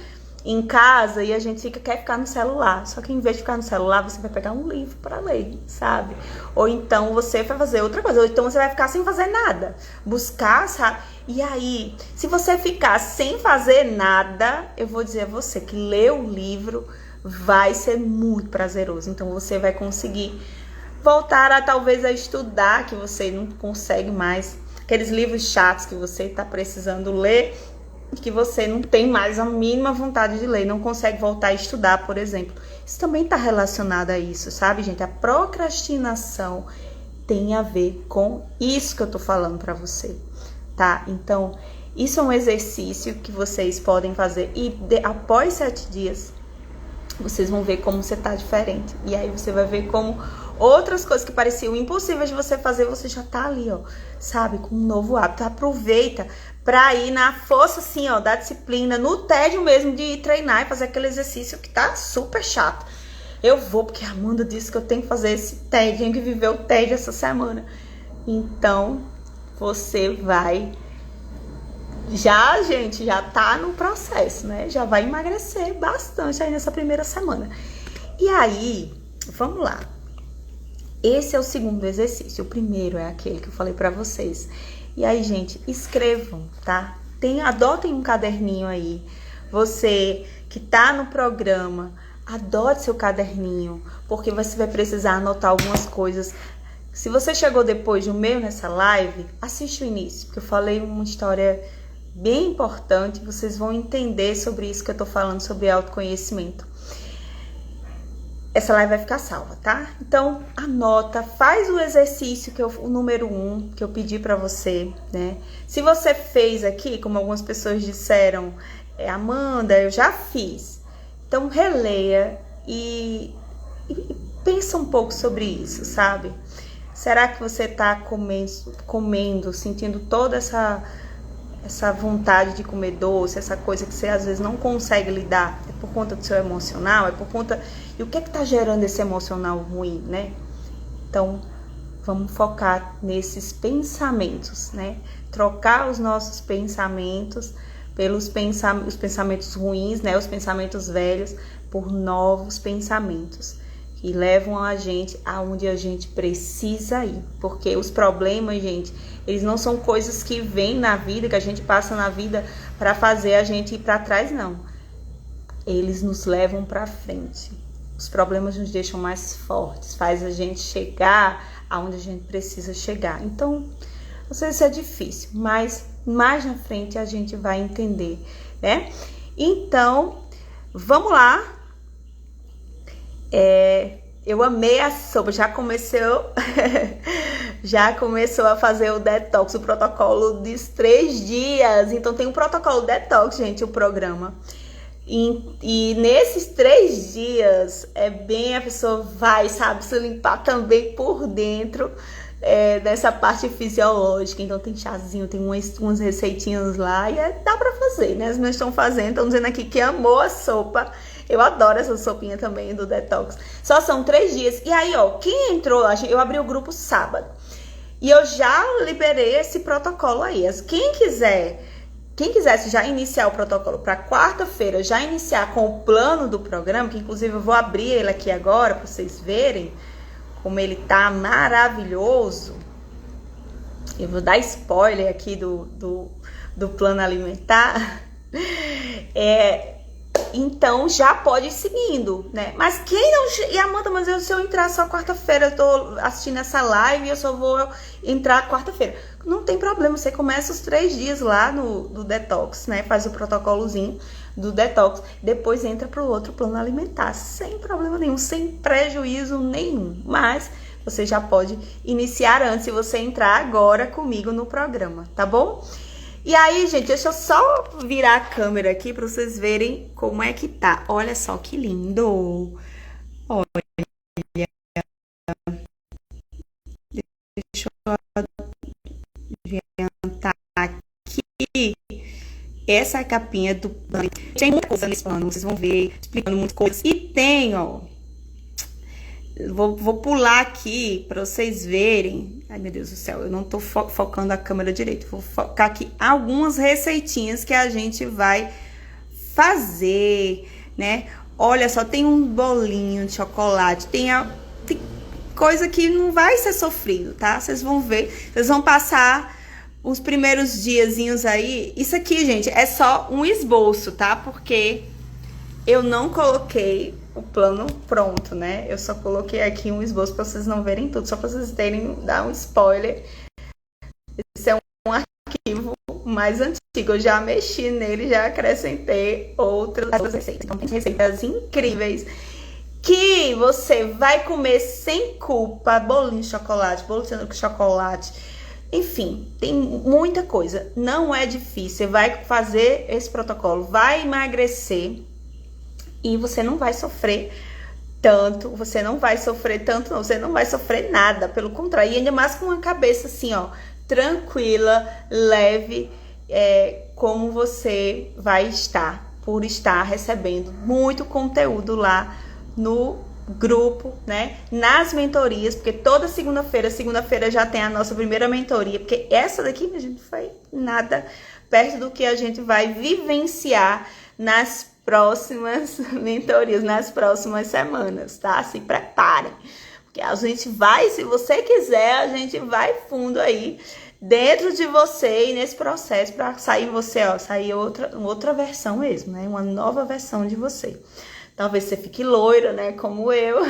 Em casa e a gente quer ficar no celular. Só que em vez de ficar no celular, você vai pegar um livro para ler, sabe? Ou então você vai fazer outra coisa. Ou então você vai ficar sem fazer nada. Buscar, sabe? E aí, se você ficar sem fazer nada, eu vou dizer a você que ler o livro vai ser muito prazeroso. Então você vai conseguir voltar a talvez a estudar, que você não consegue mais. Aqueles livros chatos que você está precisando ler, que você não tem mais a mínima vontade de ler, não consegue voltar a estudar, por exemplo. Isso também está relacionado a isso, sabe, gente? A procrastinação tem a ver com isso que eu tô falando para você, tá? Então, isso é um exercício que vocês podem fazer e após 7 dias, vocês vão ver como você tá diferente. E aí você vai ver como outras coisas que pareciam impossíveis de você fazer, você já tá ali, ó, sabe? Com um novo hábito. Aproveita pra ir na força, assim, ó, da disciplina, no tédio mesmo de treinar e fazer aquele exercício que tá super chato. Eu vou, porque a Amanda disse que eu tenho que fazer esse tédio, tenho que viver o tédio essa semana. Então, você vai... gente, já tá no processo, né? Já vai emagrecer bastante aí nessa primeira semana. E aí, vamos lá. Esse é o segundo exercício. O primeiro é aquele que eu falei pra vocês. E aí, gente, escrevam, tá? Adotem um caderninho aí. Você que tá no programa, adote seu caderninho, porque você vai precisar anotar algumas coisas. Se você chegou depois do meio nessa live, assiste o início, porque eu falei uma história bem importante. Vocês vão entender sobre isso que eu tô falando, sobre autoconhecimento. Essa live vai ficar salva, tá? Então, anota, faz o exercício, o número 1, que eu pedi pra você, né? Se você fez aqui, como algumas pessoas disseram, Amanda, eu já fiz. Então, releia e pensa um pouco sobre isso, sabe? Será que você tá comendo, sentindo toda essa vontade de comer doce, essa coisa que você às vezes não consegue lidar? É por conta do seu emocional? É por conta... E o que é que tá gerando esse emocional ruim, né? Então, vamos focar nesses pensamentos, né? Trocar os nossos pensamentos pelos os pensamentos ruins, né? Os pensamentos velhos por novos pensamentos que levam a gente aonde a gente precisa ir. Porque os problemas, gente, eles não são coisas que vêm na vida, que a gente passa na vida para fazer a gente ir para trás, não. Eles nos levam para frente. Os problemas nos deixam mais fortes, faz a gente chegar aonde a gente precisa chegar. Então, não sei se é difícil, mas mais na frente a gente vai entender, né? Então, vamos lá. Eu amei a sopa, já começou a fazer o detox, o protocolo dos 3 dias. Então tem um protocolo detox, gente, o programa. E nesses 3 dias a pessoa vai, sabe, se limpar também por dentro, dessa parte fisiológica. Então tem chazinho, tem umas receitinhas lá e dá pra fazer, né? As meninas estão fazendo, estão dizendo aqui que amou a sopa. Eu adoro essa sopinha também do detox. Só são 3 dias. E aí, ó, quem entrou, eu abri o grupo sábado. E eu já liberei esse protocolo aí. Quem quisesse já iniciar o protocolo para quarta-feira, já iniciar com o plano do programa, que inclusive eu vou abrir ele aqui agora para vocês verem como ele tá maravilhoso. Eu vou dar spoiler aqui do plano alimentar. Então já pode ir seguindo, né? Mas quem não... E Amanda, mas se eu entrar só quarta-feira, eu tô assistindo essa live e eu só vou entrar quarta-feira. Não tem problema, você começa os 3 dias lá no detox, né? Faz o protocolozinho do detox, depois entra pro outro plano alimentar, sem problema nenhum, sem prejuízo nenhum. Mas você já pode iniciar antes se você entrar agora comigo no programa, tá bom? E aí, gente, deixa eu só virar a câmera aqui para vocês verem como é que tá. Olha só que lindo. Olha. Deixa eu adiantar aqui. Essa é a capinha do plano. Tem muita coisa nesse plano, vocês vão ver, explicando muitas coisas. E tem, ó. Vou pular aqui para vocês verem. Ai, meu Deus do céu, eu não tô focando a câmera direito. Vou focar aqui algumas receitinhas que a gente vai fazer, né? Olha só, tem um bolinho de chocolate, tem coisa que não vai ser sofrido, tá? Vocês vão ver, vocês vão passar os primeiros diazinhos aí. Isso aqui, gente, é só um esboço, tá? Porque eu não coloquei o plano pronto, né? Eu só coloquei aqui um esboço para vocês não verem tudo, só para vocês terem, dar um spoiler. Esse é um arquivo mais antigo, eu já mexi nele, já acrescentei outras receitas. Então tem receitas incríveis que você vai comer sem culpa. Bolinho de chocolate, bolo de chocolate, enfim, tem muita coisa. Não é difícil, você vai fazer esse protocolo, vai emagrecer. E você não vai sofrer tanto, não, você não vai sofrer nada, pelo contrário, e ainda mais com uma cabeça assim, ó, tranquila, leve, como você vai estar, por estar recebendo muito conteúdo lá no grupo, né, nas mentorias, porque toda segunda-feira já tem a nossa primeira mentoria, porque essa daqui, minha gente, foi nada perto do que a gente vai vivenciar nas próximas mentorias, nas próximas semanas, tá? Se preparem, porque a gente vai, se você quiser, a gente vai fundo aí dentro de você e nesse processo para sair você, ó, sair outra versão mesmo, né? Uma nova versão de você. Talvez você fique loira, né? Como eu.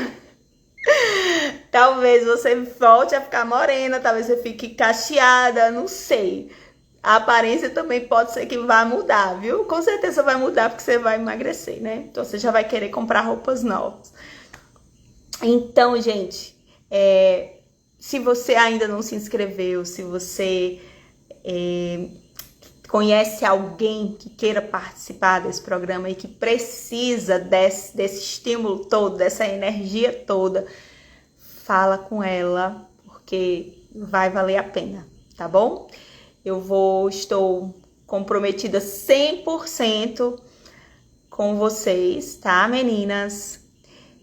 Talvez você volte a ficar morena, talvez você fique cacheada, não sei. A aparência também pode ser que vá mudar, viu? Com certeza vai mudar porque você vai emagrecer, né? Então você já vai querer comprar roupas novas. Então, gente, se você ainda não se inscreveu, se você conhece alguém que queira participar desse programa e que precisa desse estímulo todo, dessa energia toda, fala com ela, porque vai valer a pena, tá bom? Estou comprometida 100% com vocês, tá, meninas?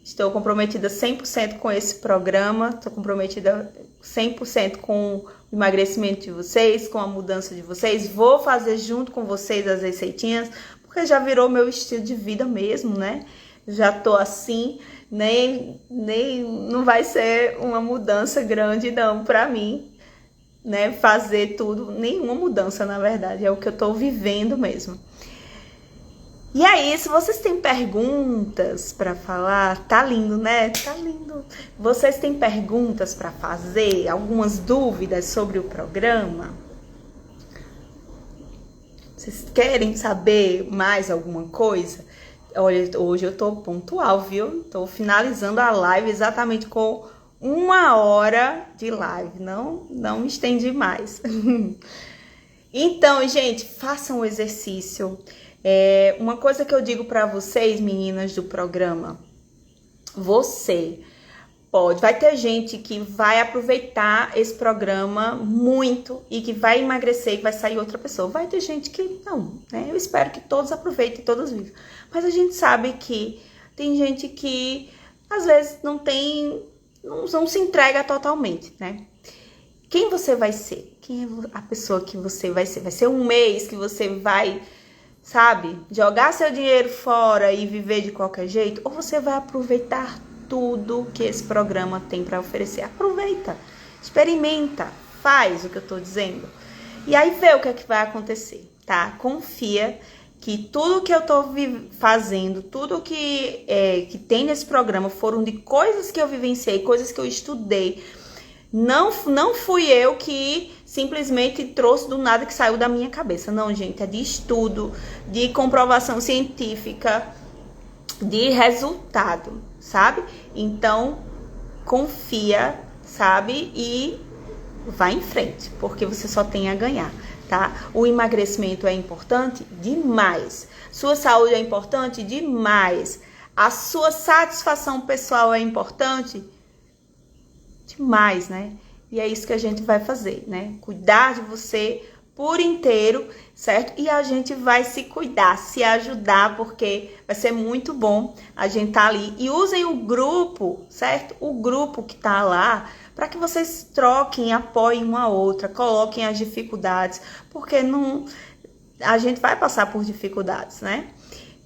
Estou comprometida 100% com esse programa, estou comprometida 100% com o emagrecimento de vocês, com a mudança de vocês. Vou fazer junto com vocês as receitinhas, porque já virou meu estilo de vida mesmo, né? Já tô assim, nem não vai ser uma mudança grande não para mim, né, fazer tudo, nenhuma mudança na verdade, é o que eu tô vivendo mesmo. E aí, se vocês têm perguntas para falar, tá lindo, né? Tá lindo. Vocês têm perguntas para fazer, algumas dúvidas sobre o programa? Vocês querem saber mais alguma coisa? Olha, hoje eu tô pontual, viu? Tô finalizando a live exatamente com 1 hora de live. Não me estendi mais. Então, gente, façam o exercício. Uma coisa que eu digo pra vocês, meninas do programa, vai ter gente que vai aproveitar esse programa muito e que vai emagrecer e vai sair outra pessoa. Vai ter gente que não, né? Eu espero que todos aproveitem e todos vivam. Mas a gente sabe que tem gente que às vezes não se entrega totalmente, né? Quem você vai ser? Quem é a pessoa que você vai ser? Vai ser um mês que você vai, sabe, jogar seu dinheiro fora e viver de qualquer jeito? Ou você vai aproveitar tudo que esse programa tem para oferecer? Aproveita, experimenta, faz o que eu tô dizendo. E aí vê o que é que vai acontecer, tá? Confia que tudo que eu tô fazendo, tudo que tem nesse programa foram de coisas que eu vivenciei, coisas que eu estudei. Não fui eu que simplesmente trouxe do nada, que saiu da minha cabeça. Não, gente, é de estudo, de comprovação científica, de resultado, sabe? Então, confia, sabe? E vai em frente, porque você só tem a ganhar, tá? O emagrecimento é importante demais. Sua saúde é importante demais. A sua satisfação pessoal é importante demais, né? E é isso que a gente vai fazer, né? Cuidar de você por inteiro, certo? E a gente vai se cuidar, se ajudar, porque vai ser muito bom a gente tá ali. E usem o grupo, certo? O grupo que tá lá, para que vocês troquem, apoiem uma a outra, coloquem as dificuldades, porque a gente vai passar por dificuldades, né?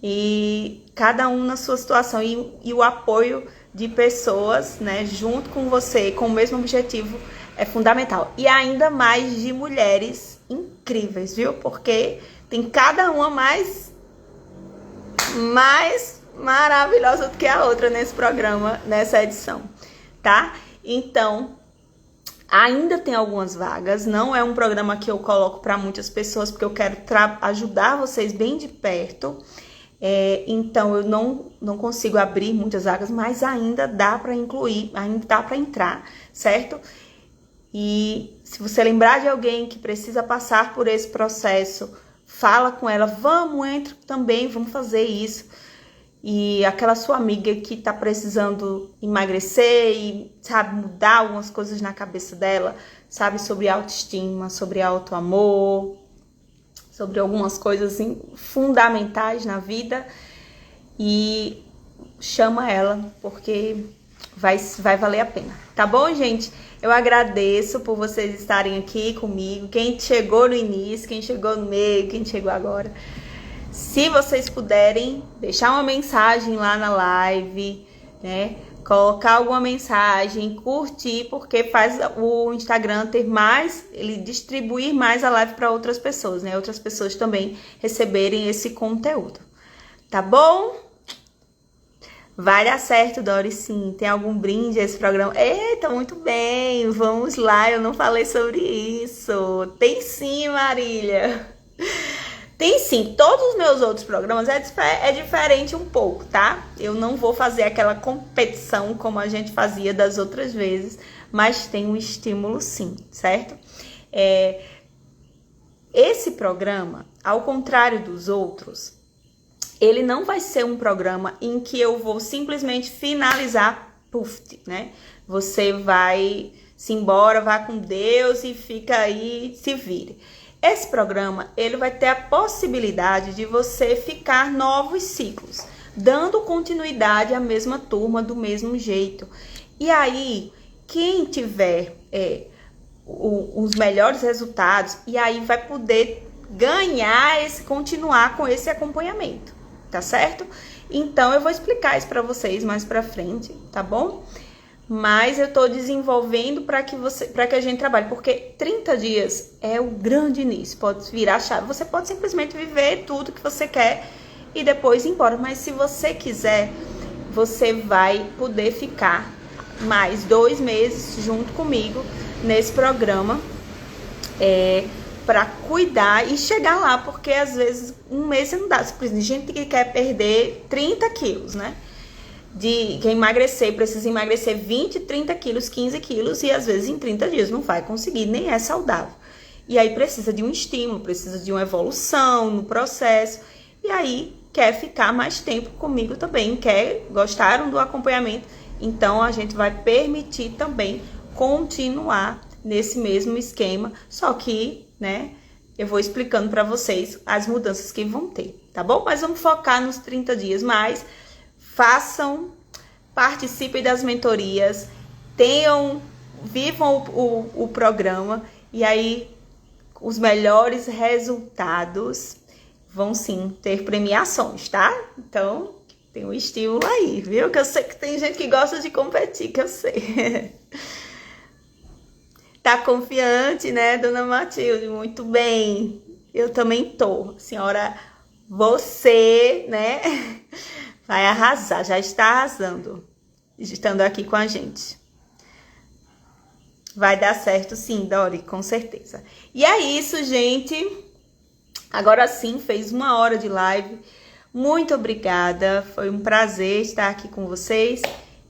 E cada um na sua situação, e o apoio de pessoas, né, junto com você, com o mesmo objetivo, é fundamental. E ainda mais de mulheres incríveis, viu? Porque tem cada uma mais maravilhosa do que a outra nesse programa, nessa edição, tá? Então, ainda tem algumas vagas. Não é um programa que eu coloco para muitas pessoas, porque eu quero ajudar vocês bem de perto. Então, eu não consigo abrir muitas vagas, mas ainda dá para incluir, ainda dá para entrar, certo? E se você lembrar de alguém que precisa passar por esse processo, fala com ela, entra também, vamos fazer isso. E aquela sua amiga que tá precisando emagrecer e, sabe, mudar algumas coisas na cabeça dela, sabe, sobre autoestima, sobre autoamor, sobre algumas coisas assim, fundamentais na vida, e chama ela, porque vai valer a pena. Tá bom, gente? Eu agradeço por vocês estarem aqui comigo, quem chegou no início, quem chegou no meio, quem chegou agora. Se vocês puderem deixar uma mensagem lá na live, né? Colocar alguma mensagem, curtir, porque faz o Instagram ele distribuir mais a live para outras pessoas, né? Outras pessoas também receberem esse conteúdo. Tá bom? Vai dar certo, Dori, sim. Tem algum brinde esse programa? Eita, muito bem. Vamos lá, eu não falei sobre isso. Tem sim, Marília. Tem sim, todos os meus outros programas é diferente um pouco, tá? Eu não vou fazer aquela competição como a gente fazia das outras vezes, mas tem um estímulo sim, certo? Esse programa, ao contrário dos outros, ele não vai ser um programa em que eu vou simplesmente finalizar, né? Você vai se embora, vá com Deus e fica aí, se vire. Esse programa, ele vai ter a possibilidade de você ficar novos ciclos, dando continuidade à mesma turma do mesmo jeito. E aí, quem tiver os melhores resultados, e aí vai poder continuar com esse acompanhamento, tá certo? Então, eu vou explicar isso para vocês mais pra frente, tá bom? Mas eu tô desenvolvendo para que a gente trabalhe, porque 30 dias é o grande início, pode virar chave. Você pode simplesmente viver tudo que você quer e depois ir embora, mas se você quiser, você vai poder ficar mais 2 meses junto comigo nesse programa, para cuidar e chegar lá, porque às vezes um mês você não dá. Por exemplo, gente que quer perder 30 quilos, né? Quer emagrecer, precisa emagrecer 20, 30 quilos, 15 quilos, e às vezes em 30 dias não vai conseguir, nem é saudável. E aí precisa de um estímulo, precisa de uma evolução no processo, e aí quer ficar mais tempo comigo também, gostaram do acompanhamento, então a gente vai permitir também continuar nesse mesmo esquema, só que, né, eu vou explicando para vocês as mudanças que vão ter, tá bom? Mas vamos focar nos 30 dias mais. Participem das mentorias, vivam o programa, e aí os melhores resultados vão sim ter premiações, tá? Então, tem um estímulo aí, viu? Que eu sei que tem gente que gosta de competir, que eu sei. Tá confiante, né, dona Matilde? Muito bem. Eu também tô. Senhora, você, né, vai arrasar. Já está arrasando, estando aqui com a gente. Vai dar certo sim, Dori, com certeza. E é isso, gente. Agora sim, fez 1 hora de live. Muito obrigada. Foi um prazer estar aqui com vocês.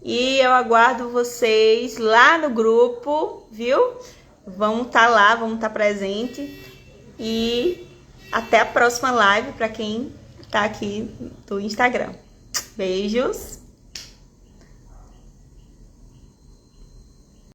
E eu aguardo vocês lá no grupo, viu? Vamos estar lá, vamos estar presente. E até a próxima live para quem está aqui do Instagram. Beijos.